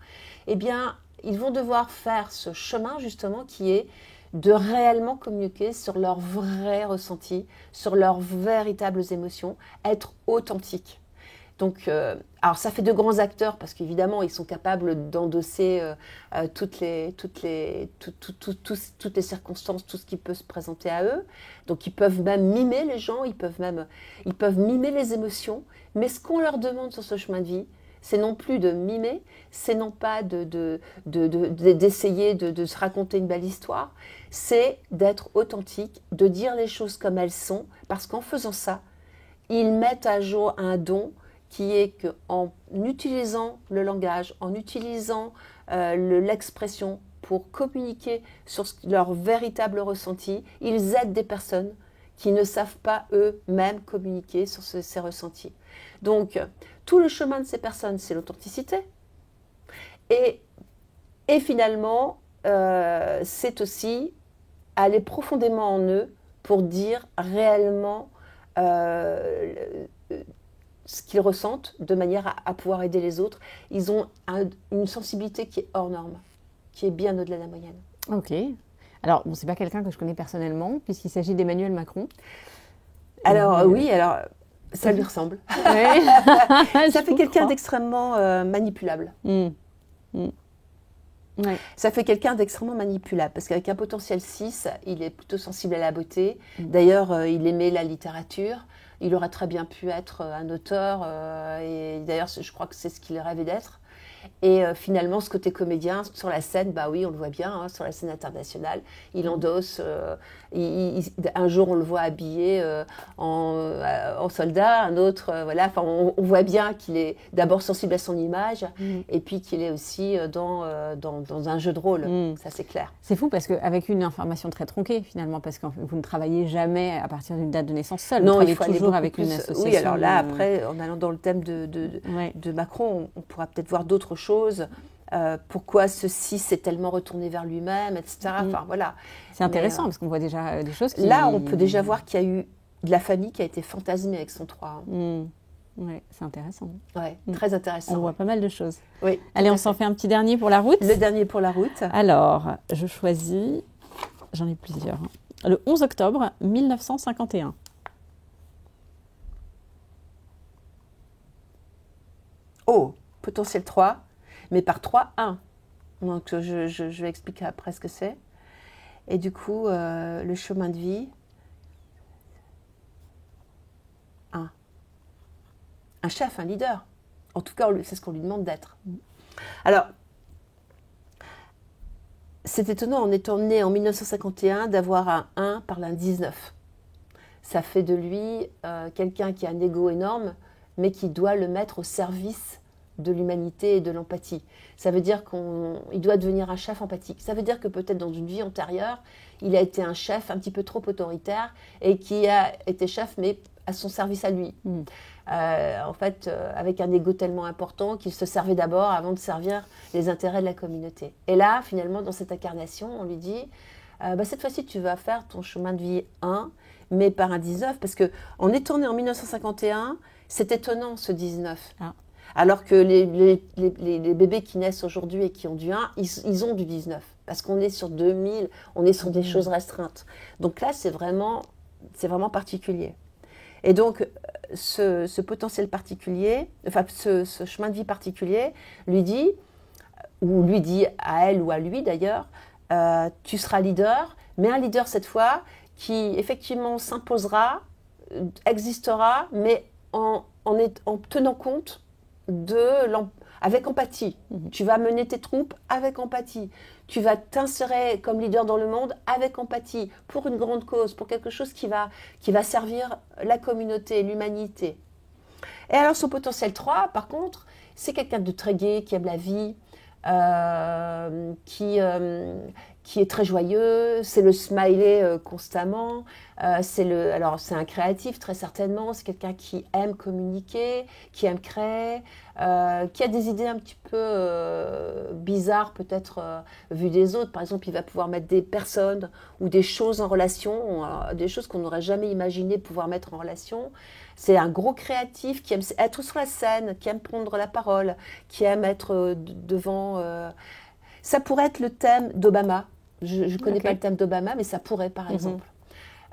eh bien, ils vont devoir faire ce chemin, justement, qui est de réellement communiquer sur leurs vrais ressentis, sur leurs véritables émotions, être authentiques. Donc, alors ça fait de grands acteurs, parce qu'évidemment, ils sont capables d'endosser toutes les circonstances, tout ce qui peut se présenter à eux. Donc, ils peuvent même mimer les gens, ils peuvent mimer les émotions. Mais ce qu'on leur demande sur ce chemin de vie, c'est non plus de mimer, c'est non pas d'essayer de se raconter une belle histoire, c'est d'être authentique, de dire les choses comme elles sont, parce qu'en faisant ça, ils mettent à jour un don qui est qu'en utilisant le langage, en utilisant l'expression pour communiquer sur leur véritable ressenti, ils aident des personnes qui ne savent pas eux-mêmes communiquer sur ces ressentis. Donc, tout le chemin de ces personnes, c'est l'authenticité. Et finalement, c'est aussi aller profondément en eux pour dire réellement ce qu'ils ressentent de manière à pouvoir aider les autres. Ils ont une sensibilité qui est hors norme, qui est bien au-delà de la moyenne.
Ok. Alors, bon, c'est pas quelqu'un que je connais personnellement, puisqu'il s'agit d'Emmanuel Macron.
Alors, oui, alors, ça lui ressemble.
Ouais.
Ça fait quelqu'un d'extrêmement manipulable.
Ouais.
Ça fait quelqu'un d'extrêmement manipulable, parce qu'avec un potentiel 6, il est plutôt sensible à la beauté. D'ailleurs, il aimait la littérature. Il aurait très bien pu être un auteur, et d'ailleurs, je crois que c'est ce qu'il rêvait d'être. Et finalement, ce côté comédien, sur la scène, bah oui, on le voit bien, hein, sur la scène internationale, il endosse, un jour on le voit habillé en soldat, un autre, voilà, enfin, on voit bien qu'il est d'abord sensible à son image, et puis qu'il est aussi dans un jeu de rôle, ça c'est clair.
C'est fou parce qu'avec une information très tronquée finalement, parce que vous ne travaillez jamais à partir d'une date de naissance seule,
Non,
vous
il faut
travaillez toujours avec une association.
Oui, alors là, après, en allant dans le thème de Macron, on pourra peut-être voir d'autres choses. Pourquoi ceci s'est tellement retourné vers lui-même, etc. Enfin, voilà.
C'est intéressant parce qu'on voit déjà des choses qui...
Là, on peut déjà voir qu'il y a eu de la famille qui a été fantasmée avec son 3.
Oui, c'est intéressant.
Ouais, très intéressant.
On voit pas mal de choses.
Oui.
Allez, on s'en fait un petit dernier pour la route.
Le dernier pour la route.
Alors, je choisis... J'en ai plusieurs. Le 11 octobre 1951.
Oh, potentiel 3, mais par 3, 1. Donc, je vais expliquer après ce que c'est. Et du coup, le chemin de vie, 1. Un chef, un leader. En tout cas, c'est ce qu'on lui demande d'être. Alors, c'est étonnant, en étant né en 1951, d'avoir un 1 par l'un 19. Ça fait de lui quelqu'un qui a un ego énorme, mais qui doit le mettre au service de l'humanité et de l'empathie. Ça veut dire qu'il doit devenir un chef empathique. Ça veut dire que peut-être dans une vie antérieure, il a été un chef un petit peu trop autoritaire et qui a été chef, mais à son service à lui. En fait, avec un ego tellement important qu'il se servait d'abord avant de servir les intérêts de la communauté. Et là, finalement, dans cette incarnation, on lui dit cette fois-ci, tu vas faire ton chemin de vie 1, mais par un 19, parce qu'en étant né en 1951, c'est étonnant ce 19. Ah. Alors que les bébés qui naissent aujourd'hui et qui ont du 1, ils ont du 19. Parce qu'on est sur 2000, on est sur des choses restreintes. Donc là, c'est vraiment particulier. Et donc, ce potentiel particulier, enfin, ce chemin de vie particulier, lui dit à elle ou à lui d'ailleurs, tu seras leader, mais un leader cette fois qui effectivement s'imposera, existera, mais en tenant compte avec empathie. Tu vas mener tes troupes avec empathie. Tu vas t'insérer comme leader dans le monde avec empathie, pour une grande cause, pour quelque chose qui va servir la communauté, l'humanité. Et alors son potentiel 3, par contre, c'est quelqu'un de très gai, qui aime la vie, qui est très joyeux, c'est le smiley constamment, c'est un créatif très certainement, c'est quelqu'un qui aime communiquer, qui aime créer, qui a des idées un petit peu bizarres peut-être vues des autres. Par exemple, il va pouvoir mettre des personnes ou des choses en relation, des choses qu'on n'aurait jamais imaginé pouvoir mettre en relation. C'est un gros créatif qui aime être sur la scène, qui aime prendre la parole, qui aime être devant... Ça pourrait être le thème d'Obama. Je ne connais pas le thème d'Obama, mais ça pourrait, par exemple.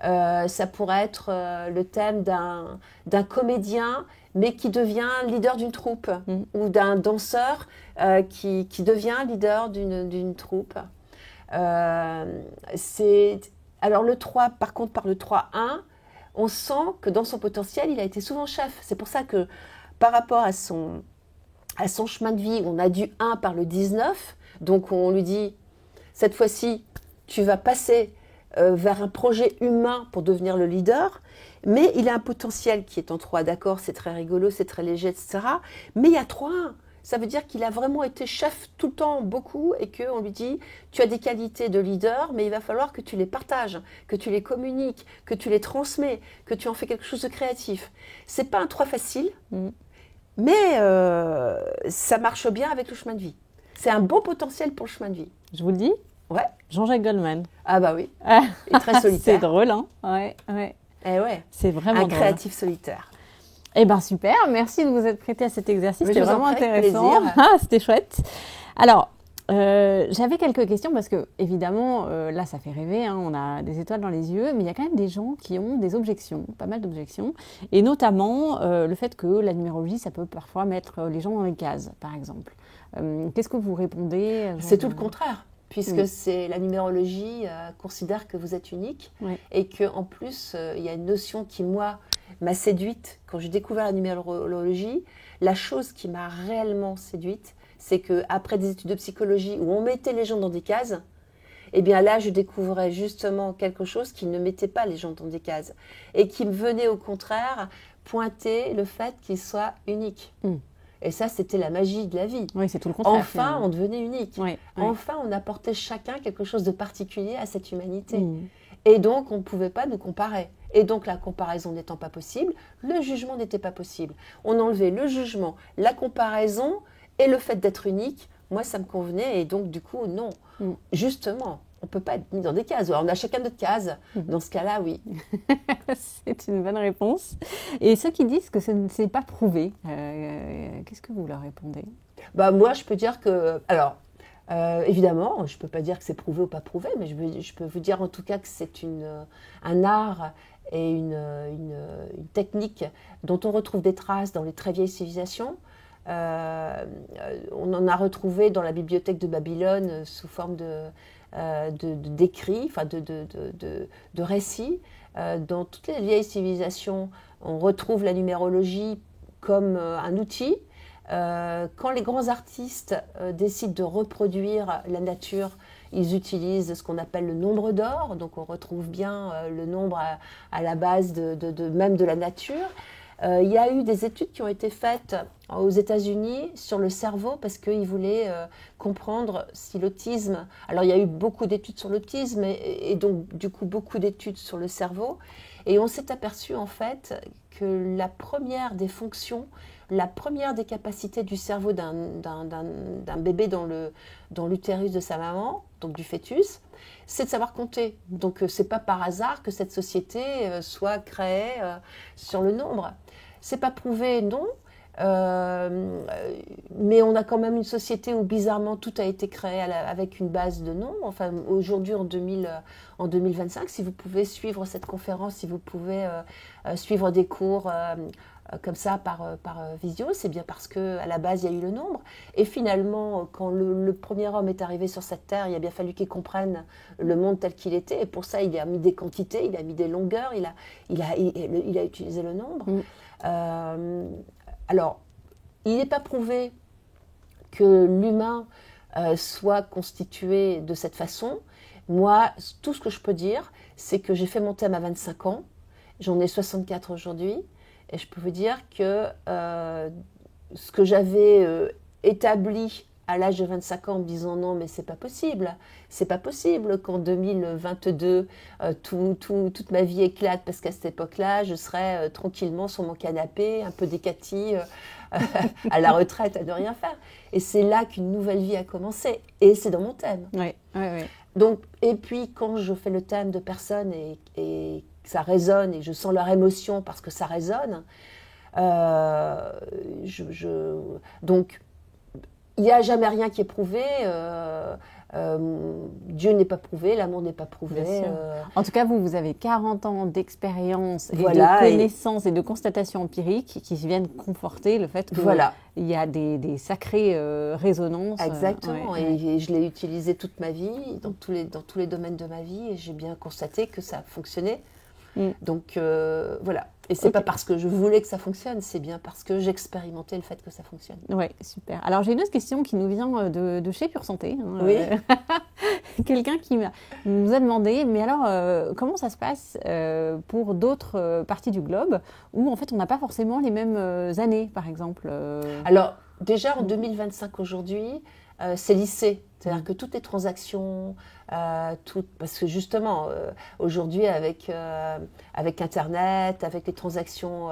Ça pourrait être le thème d'un comédien, mais qui devient leader d'une troupe, ou d'un danseur qui devient leader d'une troupe. Alors le 3, par contre, par le 3-1, on sent que dans son potentiel, il a été souvent chef. C'est pour ça que par rapport à son à son chemin de vie, on a du 1 par le 19, donc on lui dit, cette fois-ci, tu vas passer vers un projet humain pour devenir le leader, mais il a un potentiel qui est en 3, d'accord, c'est très rigolo, c'est très léger, etc. Mais il y a 3-1. Ça veut dire qu'il a vraiment été chef tout le temps, beaucoup, et qu'on lui dit, tu as des qualités de leader, mais il va falloir que tu les partages, que tu les communiques, que tu les transmets, que tu en fais quelque chose de créatif. C'est pas un 3 facile, mais ça marche bien avec le chemin de vie. C'est un bon potentiel pour le chemin de vie.
Je vous le dis.
Ouais.
Jean-Jacques Goldman.
Ah bah oui. Et très solitaire.
C'est drôle, hein. Ouais, ouais.
Eh ouais.
C'est vraiment
un créatif solitaire.
Eh bien, super. Merci de vous être prêté à cet exercice. C'était vraiment intéressant. C'était chouette. Alors, j'avais quelques questions parce que, évidemment, là, ça fait rêver. Hein, on a des étoiles dans les yeux. Mais il y a quand même des gens qui ont des objections, pas mal d'objections. Et notamment, le fait que la numérologie, ça peut parfois mettre les gens dans les cases, par exemple. Qu'est-ce que vous répondez
C'est tout le contraire. Puisque c'est la numérologie considère que vous êtes unique et qu'en plus, il y a une notion qui, moi, m'a séduite quand j'ai découvert la numérologie. La chose qui m'a réellement séduite, c'est qu'après des études de psychologie où on mettait les gens dans des cases, eh bien là, je découvrais justement quelque chose qui ne mettait pas les gens dans des cases et qui me venait au contraire pointer le fait qu'ils soient uniques. Et ça, c'était la magie de la vie.
Oui, c'est tout le contraire.
Enfin, on devenait unique.
Oui,
enfin, on apportait chacun quelque chose de particulier à cette humanité. Et donc, on ne pouvait pas nous comparer. Et donc, la comparaison n'étant pas possible, le jugement n'était pas possible. On enlevait le jugement, la comparaison et le fait d'être unique. Moi, ça me convenait. Et donc, du coup, non. Justement, on ne peut pas être mis dans des cases. Alors, on a chacun notre case. Dans ce cas-là, oui.
C'est une bonne réponse. Et ceux qui disent que ce n'est pas prouvé, qu'est-ce que vous leur répondez ?
Bah, moi, je peux dire que... Alors, évidemment, je ne peux pas dire que c'est prouvé ou pas prouvé, mais je peux vous dire en tout cas que c'est un art et une technique dont on retrouve des traces dans les très vieilles civilisations. On en a retrouvé dans la bibliothèque de Babylone sous forme d'écrits, enfin de récits. Dans toutes les vieilles civilisations, on retrouve la numérologie comme un outil. Quand les grands artistes décident de reproduire la nature, ils utilisent ce qu'on appelle le nombre d'or. Donc on retrouve bien le nombre à la base même de la nature. Il y a eu des études qui ont été faites aux États-Unis sur le cerveau parce qu'ils voulaient comprendre si l'autisme... Alors il y a eu beaucoup d'études sur l'autisme et donc du coup beaucoup d'études sur le cerveau. Et on s'est aperçu en fait que la première des fonctions, la première des capacités du cerveau d'un bébé dans l'utérus de sa maman, donc du fœtus, c'est de savoir compter. Donc c'est pas par hasard que cette société soit créée sur le nombre. C'est pas prouvé, non. Mais on a quand même une société où bizarrement tout a été créé avec une base de nombres. Enfin, aujourd'hui en 2025, si vous pouvez suivre cette conférence, si vous pouvez suivre des cours comme ça par visio, c'est bien parce qu'à la base il y a eu le nombre. Et finalement, quand le premier homme est arrivé sur cette terre, il a bien fallu qu'il comprenne le monde tel qu'il était. Et pour ça, il a mis des quantités, il a mis des longueurs, il a utilisé le nombre. Alors, il n'est pas prouvé que l'humain soit constitué de cette façon. Moi, tout ce que je peux dire, c'est que j'ai fait mon thème à 25 ans. J'en ai 64 aujourd'hui. Et je peux vous dire que ce que j'avais établi à l'âge de 25 ans en me disant non, mais c'est pas possible qu'en 2022, toute ma vie éclate parce qu'à cette époque-là, je serais tranquillement sur mon canapé, un peu décatie, à la retraite, à ne rien faire. Et c'est là qu'une nouvelle vie a commencé. Et c'est dans mon thème.
Oui.
Donc, et puis, quand je fais le thème de personnes et ça résonne et je sens leur émotion parce que ça résonne, donc, il n'y a jamais rien qui est prouvé. Dieu n'est pas prouvé, l'amour n'est pas prouvé.
En tout cas, vous avez 40 ans d'expérience et de connaissances et de constatations empiriques qui viennent conforter le fait qu'il y a des sacrées résonances.
Exactement, et je l'ai utilisé toute ma vie, dans tous les domaines de ma vie, et j'ai bien constaté que ça fonctionnait. Donc voilà. Et c'est pas parce que je voulais que ça fonctionne, c'est bien parce que j'expérimentais le fait que ça fonctionne.
Oui, super. Alors j'ai une autre question qui nous vient de chez Pure Santé.
Oui.
Quelqu'un qui nous a demandé, mais alors comment ça se passe pour d'autres parties du globe où en fait on n'a pas forcément les mêmes années, par exemple
Alors déjà en 2025 aujourd'hui, c'est lissé. C'est-à-dire que toutes les transactions, parce que justement, aujourd'hui, avec Internet, avec les transactions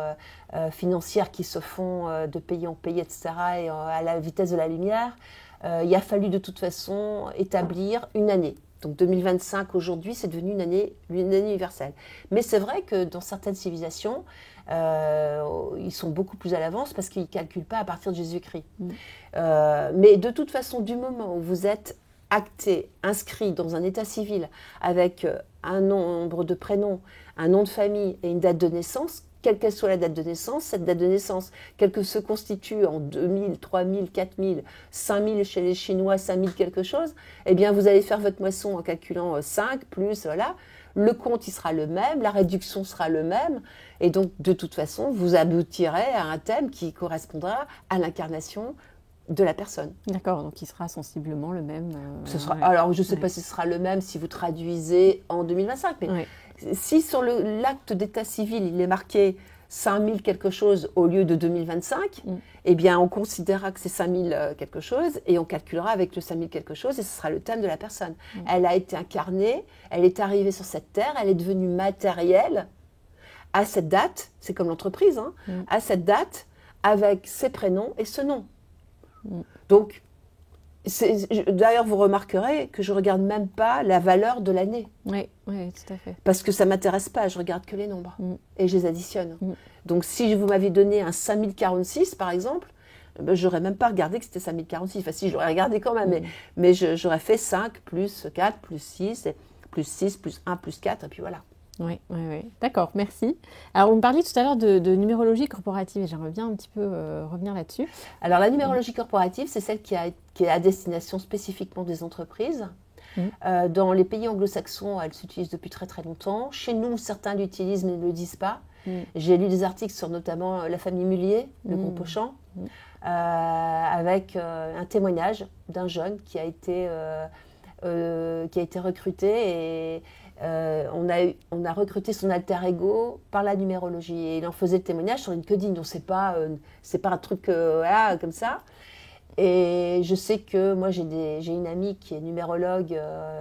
financières qui se font de pays en pays, etc., et à la vitesse de la lumière, il a fallu de toute façon établir une année. Donc 2025 aujourd'hui, c'est devenu une année universelle. Mais c'est vrai que dans certaines civilisations, ils sont beaucoup plus à l'avance parce qu'ils ne calculent pas à partir de Jésus-Christ. Mais de toute façon, du moment où vous êtes acté, inscrit dans un état civil avec un nombre de prénoms, un nom de famille et une date de naissance, quelle qu'elle soit la date de naissance, cette date de naissance, quelle que se constitue en 2000, 3000, 4000, 5000 chez les Chinois, 5000 quelque chose, eh bien vous allez faire votre moisson en calculant 5 plus, voilà. Le compte, il sera le même, la réduction sera le même, et donc de toute façon, vous aboutirez à un thème qui correspondra à l'incarnation de la personne.
D'accord, donc il sera sensiblement le même.
Alors, je ne sais pas si ce sera le même si vous traduisez en 2025, mais si sur l'acte d'état civil, il est marqué 5000 quelque chose au lieu de 2025, eh bien, on considérera que c'est 5000 quelque chose et on calculera avec le 5000 quelque chose et ce sera le thème de la personne. Elle a été incarnée, elle est arrivée sur cette terre, elle est devenue matérielle à cette date, c'est comme l'entreprise, hein, à cette date, avec ses prénoms et ce nom. Donc, d'ailleurs, vous remarquerez que je ne regarde même pas la valeur de l'année.
Oui, tout à fait.
Parce que ça ne m'intéresse pas, je regarde que les nombres et je les additionne. Donc, si vous m'aviez donné un 5046, par exemple, ben, je n'aurais même pas regardé que c'était 5046. Enfin, si, je l'aurais regardé quand même, mais j'aurais fait 5 plus 4 plus 6, plus 6 plus 1 plus 4, et puis voilà.
Oui. D'accord, merci. Alors, on me parlait tout à l'heure de numérologie corporative et j'aimerais bien un petit peu revenir là-dessus.
Alors, la numérologie corporative, c'est celle qui est à destination spécifiquement des entreprises. Dans les pays anglo-saxons, elle s'utilise depuis très très longtemps. Chez nous, certains l'utilisent mais ne le disent pas. J'ai lu des articles sur notamment la famille Mullier, le groupe Auchan, avec un témoignage d'un jeune qui a été recruté et on a recruté son alter ego par la numérologie et il en faisait le témoignage sur LinkedIn, donc c'est pas un truc comme ça. Et je sais que moi j'ai une amie qui est numérologue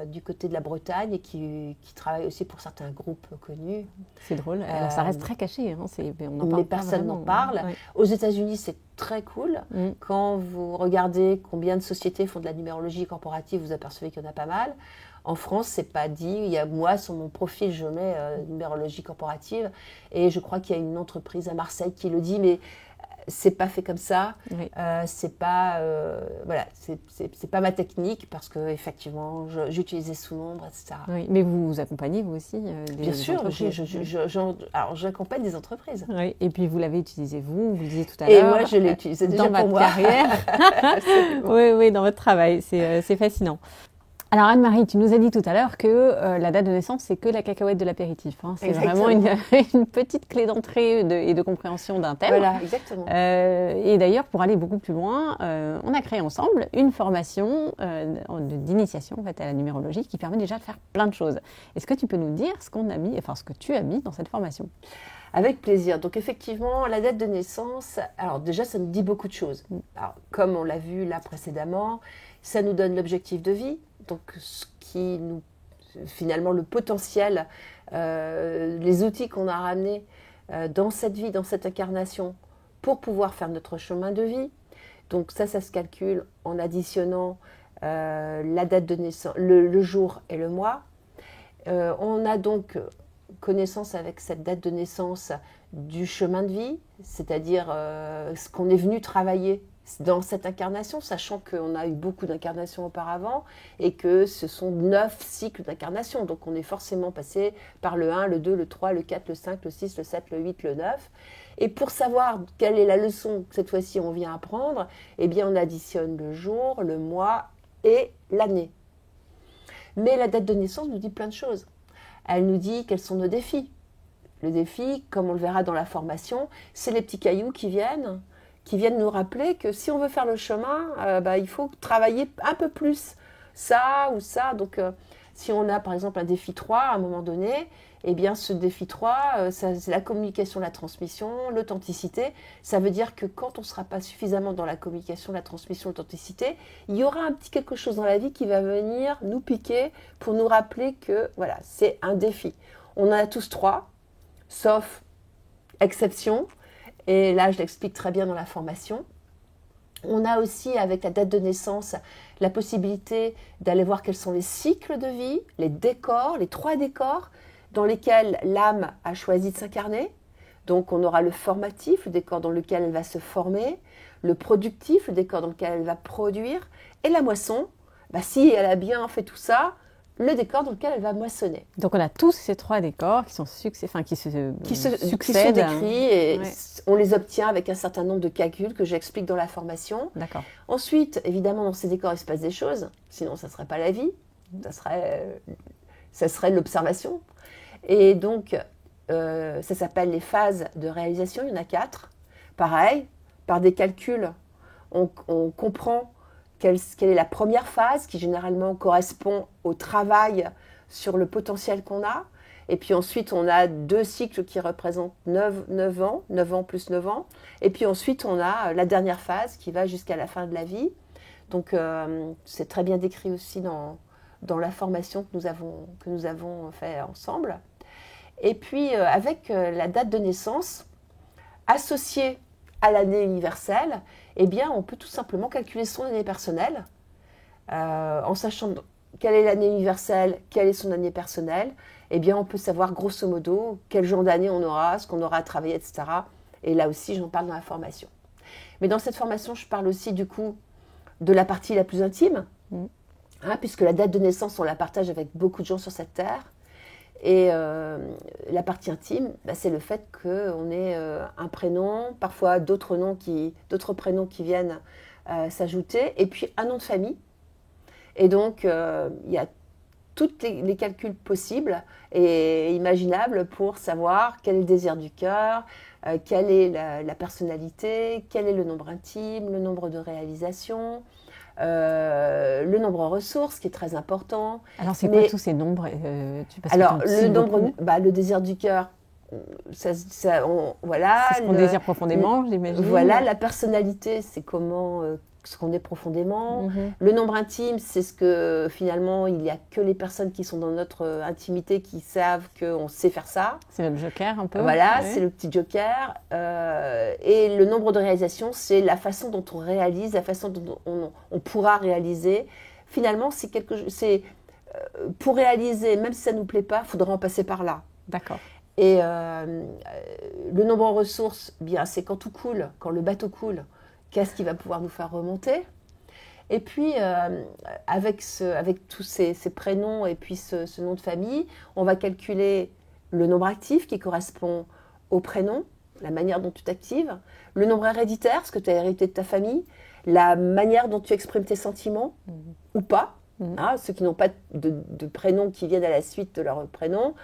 du côté de la Bretagne et qui travaille aussi pour certains groupes connus.
C'est drôle, alors ça reste très caché, hein, on en parle
mais personne n'en parle.
Ouais.
Aux États-Unis, c'est très cool. Quand vous regardez combien de sociétés font de la numérologie corporative, vous apercevez qu'il y en a pas mal. En France, c'est pas dit. Moi, sur mon profil, je mets numérologie corporative et je crois qu'il y a une entreprise à Marseille qui le dit, mais c'est pas fait comme ça. C'est pas c'est pas ma technique parce que effectivement, j'utilisais sous-nombre, etc.
Oui, mais vous accompagnez vous aussi
Bien sûr, j'accompagne des entreprises.
Oui, et puis vous l'avez utilisé vous disiez tout à l'heure.
Et moi, je l'ai utilisé déjà
dans
pour
votre
moi.
carrière. Oui, dans votre travail, c'est fascinant. Alors Anne-Marie, tu nous as dit tout à l'heure que la date de naissance, c'est que la cacahuète de l'apéritif. Hein. C'est vraiment une petite clé d'entrée et de compréhension d'un thème.
Voilà, exactement.
Et d'ailleurs, pour aller beaucoup plus loin, on a créé ensemble une formation d'initiation en fait, à la numérologie qui permet déjà de faire plein de choses. Est-ce que tu peux nous dire ce que tu as mis dans cette formation ?
Avec plaisir. Donc effectivement, la date de naissance, alors déjà, ça nous dit beaucoup de choses. Alors, comme on l'a vu là précédemment, ça nous donne l'objectif de vie. Donc, finalement, le potentiel, les outils qu'on a ramenés dans cette vie, dans cette incarnation, pour pouvoir faire notre chemin de vie. Donc ça se calcule en additionnant la date de naissance, le jour et le mois. On a donc connaissance avec cette date de naissance du chemin de vie, c'est-à-dire ce qu'on est venu travailler dans cette incarnation, sachant qu'on a eu beaucoup d'incarnations auparavant et que ce sont 9 cycles d'incarnation. Donc on est forcément passé par le 1, le 2, le 3, le 4, le 5, le 6, le 7, le 8, le 9. Et pour savoir quelle est la leçon que cette fois-ci on vient apprendre, eh bien on additionne le jour, le mois et l'année. Mais la date de naissance nous dit plein de choses. Elle nous dit quels sont nos défis. Le défi, comme on le verra dans la formation, c'est les petits cailloux qui viennent nous rappeler que si on veut faire le chemin, il faut travailler un peu plus ça ou ça. Donc, si on a par exemple un défi 3 à un moment donné, eh bien ce défi 3, c'est la communication, la transmission, l'authenticité. Ça veut dire que quand on ne sera pas suffisamment dans la communication, la transmission, l'authenticité, il y aura un petit quelque chose dans la vie qui va venir nous piquer pour nous rappeler que voilà, c'est un défi. On en a tous 3, sauf exception. Et là, je l'explique très bien dans la formation. On a aussi, avec la date de naissance, la possibilité d'aller voir quels sont les cycles de vie, les décors, les 3 décors dans lesquels l'âme a choisi de s'incarner. Donc, on aura le formatif, le décor dans lequel elle va se former, le productif, le décor dans lequel elle va produire, et la moisson, si elle a bien fait tout ça, le décor dans lequel elle va moissonner.
Donc on a tous ces 3 décors qui se succèdent.
Qui sont décrits et on les obtient avec un certain nombre de calculs que j'explique dans la formation.
D'accord.
Ensuite, évidemment, dans ces décors, il se passe des choses. Sinon, ça ne serait pas la vie. Ça serait l'observation. Et donc, ça s'appelle les phases de réalisation. Il y en a 4. Pareil, par des calculs, on comprend quelle est la première phase qui généralement correspond au travail sur le potentiel qu'on a. Et puis ensuite, on a 2 cycles qui représentent 9 ans, 9 ans plus 9 ans. Et puis ensuite, on a la dernière phase qui va jusqu'à la fin de la vie. Donc, c'est très bien décrit aussi dans la formation que nous avons fait ensemble. Et puis, avec la date de naissance associée à l'année universelle, eh bien, on peut tout simplement calculer son année personnelle en sachant quelle est l'année universelle, quelle est son année personnelle. Eh bien, on peut savoir grosso modo quel genre d'année on aura, ce qu'on aura à travailler, etc. Et là aussi, j'en parle dans la formation. Mais dans cette formation, je parle aussi du coup de la partie la plus intime, puisque la date de naissance, on la partage avec beaucoup de gens sur cette terre. Et la partie intime, c'est le fait qu'on ait un prénom, parfois d'autres prénoms qui viennent s'ajouter, et puis un nom de famille. Et donc, il y a tous les calculs possibles et imaginables pour savoir quel est le désir du cœur, quelle est la personnalité, quel est le nombre intime, le nombre de réalisations, le nombre ressources qui est très important.
Alors c'est quoi tous ces nombres
Alors le désir du cœur, voilà.
C'est ce qu'on désire profondément, j'imagine.
Voilà, la personnalité, c'est comment ce qu'on est profondément. Le nombre intime, c'est ce que finalement, il n'y a que les personnes qui sont dans notre intimité qui savent qu'on sait faire ça.
C'est le joker un peu.
Voilà, c'est le petit joker. Et le nombre de réalisations, c'est la façon dont on réalise, la façon dont on pourra réaliser. Finalement, pour réaliser, même si ça ne nous plaît pas, il faudra en passer par là.
D'accord.
Et le nombre en ressources, bien, c'est quand tout coule, quand le bateau coule, qu'est-ce qui va pouvoir nous faire remonter? Et puis, avec tous ces prénoms et puis ce nom de famille, on va calculer le nombre actif qui correspond au prénom, la manière dont tu t'actives, le nombre héréditaire, ce que tu as hérité de ta famille, la manière dont tu exprimes tes sentiments ou pas. Ceux qui n'ont pas de prénom qui viennent à la suite de leur prénom,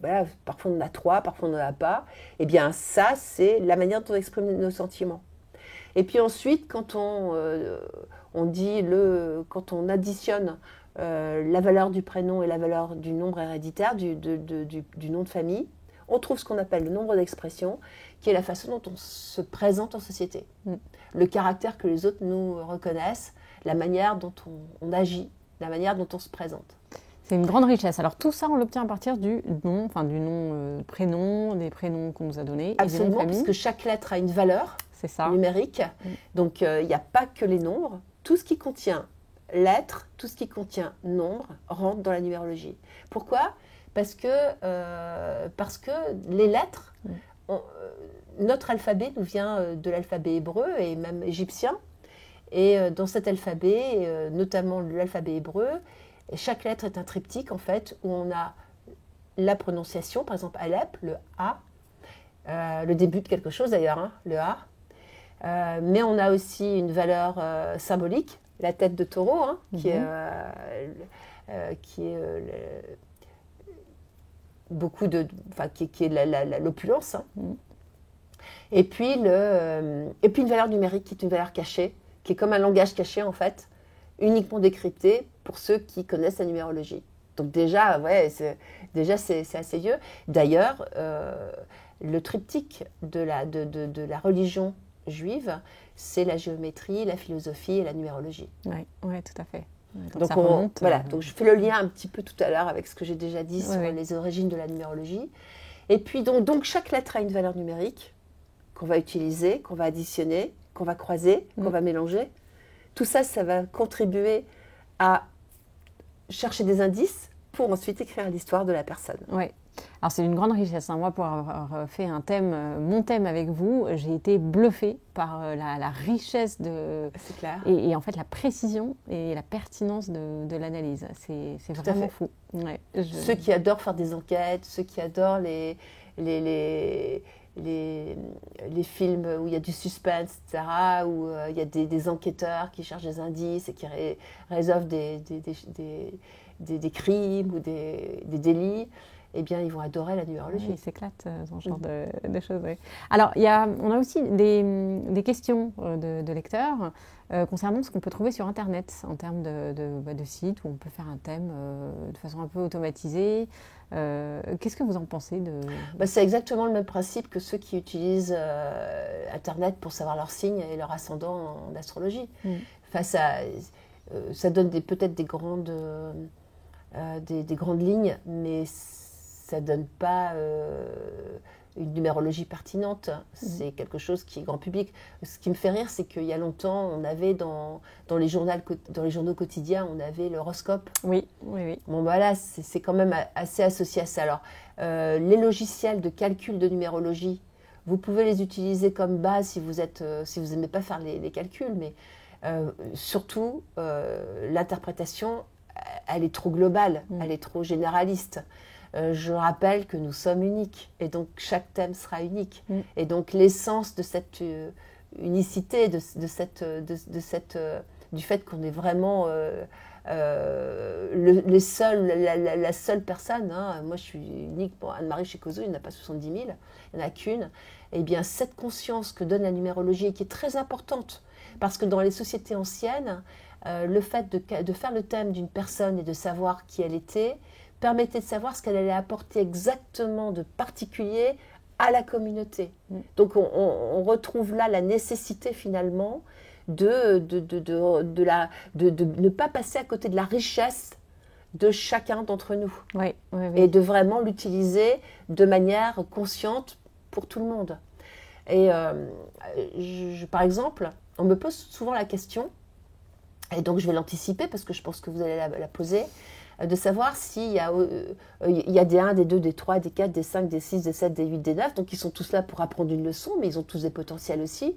voilà, parfois on en a 3, parfois on n'en a pas. Eh bien, ça, c'est la manière dont on exprime nos sentiments. Et puis ensuite, quand on additionne la valeur du prénom et la valeur du nombre héréditaire, du nom de famille, on trouve ce qu'on appelle le nombre d'expression, qui est la façon dont on se présente en société. Le caractère que les autres nous reconnaissent, la manière dont on agit, la manière dont on se présente.
C'est une grande richesse. Alors tout ça, on l'obtient à partir du nom, prénom, des prénoms qu'on nous a donnés.
Absolument, parce que chaque lettre a une valeur numérique. Donc il n'y a pas que les nombres. Tout ce qui contient lettres, tout ce qui contient nombre rentre dans la numérologie. Pourquoi ? Parce que les lettres, notre alphabet nous vient de l'alphabet hébreu et même égyptien. Et dans cet alphabet, notamment l'alphabet hébreu, chaque lettre est un triptyque en fait où on a la prononciation, par exemple Alep, le A, le début de quelque chose d'ailleurs, le A. Mais on a aussi une valeur symbolique, la tête de taureau, qui est beaucoup qui est l'opulence. Hein.
Mm.
Et puis une valeur numérique qui est une valeur cachée, qui est comme un langage caché en fait, uniquement décrypté pour ceux qui connaissent la numérologie. Donc déjà, c'est assez vieux. D'ailleurs, le triptyque de la religion juive, c'est la géométrie, la philosophie et la numérologie.
Oui, tout à fait.
Donc, donc je fais le lien un petit peu tout à l'heure avec ce que j'ai déjà dit sur les origines de la numérologie. Et puis donc chaque lettre a une valeur numérique qu'on va utiliser, qu'on va additionner, qu'on va croiser, qu'on va mélanger. Tout ça, ça va contribuer à chercher des indices pour ensuite écrire l'histoire de la personne.
Oui. Alors c'est une grande richesse. Hein. Moi, pour avoir fait mon thème avec vous, j'ai été bluffée par la richesse
C'est clair.
Et en fait la précision et la pertinence de l'analyse. C'est vraiment fou. Ouais,
Ceux qui adorent faire des enquêtes, ceux qui adorent les films où il y a du suspense, etc., où il y a des enquêteurs qui cherchent des indices et qui résolvent des crimes ou des délits, eh bien, ils vont adorer la numérologie.
Oui, ils s'éclatent dans ce genre de choses. Oui. Alors, on a aussi des questions de lecteurs concernant ce qu'on peut trouver sur Internet en termes de sites où on peut faire un thème de façon un peu automatisée. Qu'est-ce que vous en pensez
C'est exactement le même principe que ceux qui utilisent Internet pour savoir leur signe et leur ascendant en astrologie. Enfin, ça donne peut-être des grandes lignes, mais ça ne donne pas une numérologie pertinente. C'est quelque chose qui est grand public. Ce qui me fait rire, c'est qu'il y a longtemps, on avait dans les journaux quotidiens, on avait l'horoscope.
Oui.
Bon, voilà, c'est quand même assez associé à ça. Alors, les logiciels de calcul de numérologie, vous pouvez les utiliser comme base si vous n'aimez pas faire les calculs, mais surtout, l'interprétation, elle est trop globale, elle est trop généraliste. Je rappelle que nous sommes uniques et donc chaque thème sera unique. Et donc l'essence de cette unicité, du fait qu'on est vraiment la seule personne, hein. Moi je suis unique, Anne-Marie Chécozo, il n'y en a pas 70 000, il n'y en a qu'une. Et bien cette conscience que donne la numérologie, qui est très importante, parce que dans les sociétés anciennes, le fait de faire le thème d'une personne et de savoir qui elle était, permettait de savoir ce qu'elle allait apporter exactement de particulier à la communauté. Donc on retrouve là la nécessité finalement de ne pas passer à côté de la richesse de chacun d'entre nous.
Oui.
Et de vraiment l'utiliser de manière consciente pour tout le monde. Et par exemple, on me pose souvent la question, et donc je vais l'anticiper parce que je pense que vous allez la poser, de savoir s'il y a des 1, des 2, des 3, des 4, des 5, des 6, des 7, des 8, des 9, donc ils sont tous là pour apprendre une leçon, mais ils ont tous des potentiels aussi.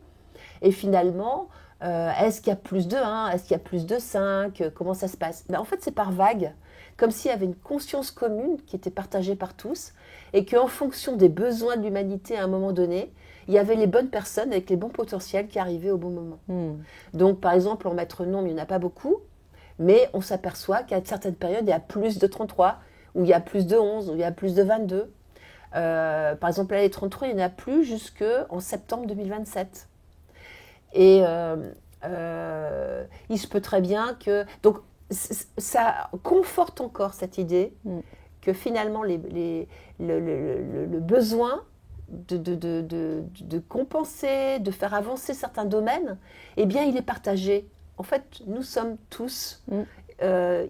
Et finalement, est-ce qu'il y a plus de 1, est-ce qu'il y a plus de 5, comment ça se passe? En fait, c'est par vague, comme s'il y avait une conscience commune qui était partagée par tous, et qu'en fonction des besoins de l'humanité à un moment donné, il y avait les bonnes personnes avec les bons potentiels qui arrivaient au bon moment. Donc, par exemple, en maître nombre, il n'y en a pas beaucoup, mais on s'aperçoit qu'à certaines périodes, il y a plus de 33, ou il y a plus de 11, ou il y a plus de 22. Par exemple, là, les 33, il n'y en a plus jusqu'en septembre 2027. Et il se peut très bien que... Donc, ça conforte encore cette idée que finalement, le besoin de compenser, de faire avancer certains domaines, eh bien, il est partagé. En fait, nous sommes tous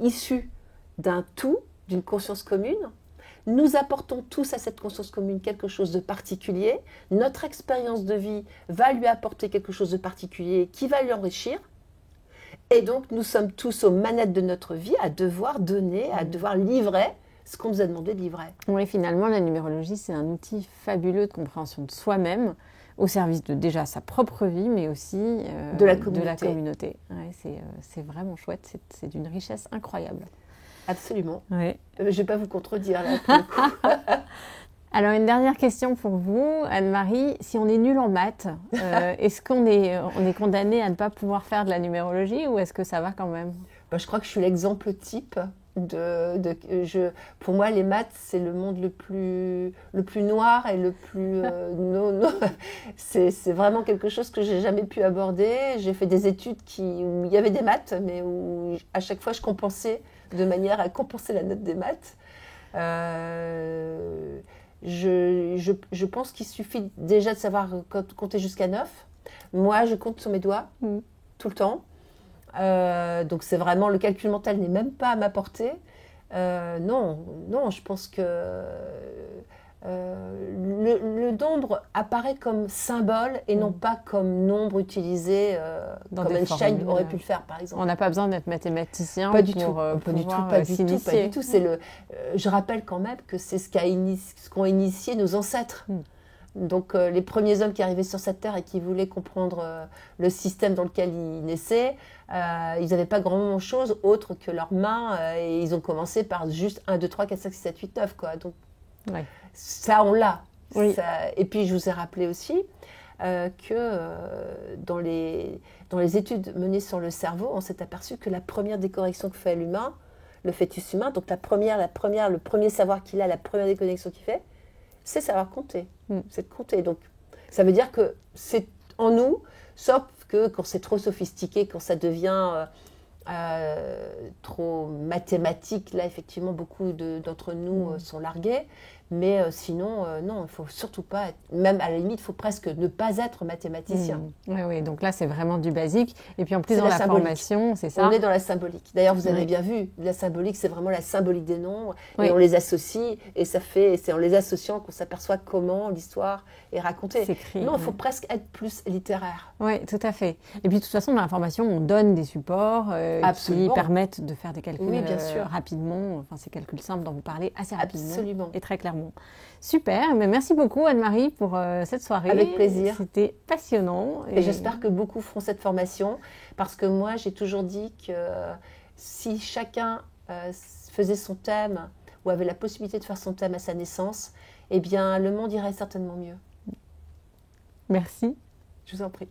issus d'un tout, d'une conscience commune. Nous apportons tous à cette conscience commune quelque chose de particulier. Notre expérience de vie va lui apporter quelque chose de particulier qui va l'enrichir. Et donc, nous sommes tous aux manettes de notre vie à devoir donner, à devoir livrer ce qu'on nous a demandé de livrer.
Oui, finalement, la numérologie, c'est un outil fabuleux de compréhension de soi-même, au service de déjà sa propre vie, mais aussi
de la communauté.
Ouais, c'est vraiment chouette, c'est d'une richesse incroyable.
Absolument.
Ouais.
Je ne vais pas vous contredire là, pour le coup.
Alors, une dernière question pour vous, Anne-Marie. Si on est nul en maths, est-ce qu'on est condamné à ne pas pouvoir faire de la numérologie ou est-ce que ça va quand même?
Je crois que je suis l'exemple type Pour moi, les maths, c'est le monde le plus noir et le plus... non, c'est vraiment quelque chose que j'ai jamais pu aborder. J'ai fait des études où il y avait des maths, mais où à chaque fois, je compensais de manière à compenser la note des maths. Je pense qu'il suffit déjà de savoir compter jusqu'à 9. Moi, je compte sur mes doigts tout le temps. Donc c'est vraiment, le calcul mental n'est même pas à ma portée. Non, je pense que le nombre apparaît comme symbole et non pas comme nombre utilisé comme Einstein aurait pu le faire, par exemple.
On n'a pas besoin d'être mathématicien
pas du
pour
tout,
pouvoir s'initier.
Je rappelle quand même que c'est ce qu'ont initié nos ancêtres. Donc les premiers hommes qui arrivaient sur cette terre et qui voulaient comprendre le système dans lequel ils naissaient, ils n'avaient pas grand-chose autre que leurs mains et ils ont commencé par juste 1, 2, 3, 4, 5, 6, 7, 8, 9. Quoi. Donc ça, on l'a.
Oui.
Et puis je vous ai rappelé aussi que dans les études menées sur le cerveau, on s'est aperçu que la première déconnexion que fait l'humain, le fœtus humain, donc le premier savoir qu'il a, la première déconnexion qu'il fait, c'est savoir compter. C'est de compter. Donc, ça veut dire que c'est en nous, sauf que quand c'est trop sophistiqué, quand ça devient trop mathématique, là, effectivement, beaucoup d'entre nous sont largués. Mais sinon, non, il ne faut surtout pas, même à la limite, il faut presque ne pas être mathématicien.
Oui, donc là, c'est vraiment du basique. Et puis en plus, dans la formation, c'est ça.
On est dans la symbolique. D'ailleurs, vous avez bien vu, la symbolique, c'est vraiment la symbolique des nombres. Et on les associe, et c'est en les associant qu'on s'aperçoit comment l'histoire est racontée.
C'est écrit.
Non, il faut presque être plus littéraire.
Oui, tout à fait. Et puis, de toute façon, dans la formation, on donne des supports qui permettent de faire des calculs rapidement. Enfin, ces calculs simples dont vous parlez assez rapidement et très clairement. Super, mais merci beaucoup Anne-Marie pour cette soirée.
Avec plaisir.
C'était passionnant.
Et j'espère que beaucoup feront cette formation, parce que moi j'ai toujours dit que si chacun faisait son thème ou avait la possibilité de faire son thème à sa naissance, eh bien le monde irait certainement mieux.
Merci.
Je vous en prie.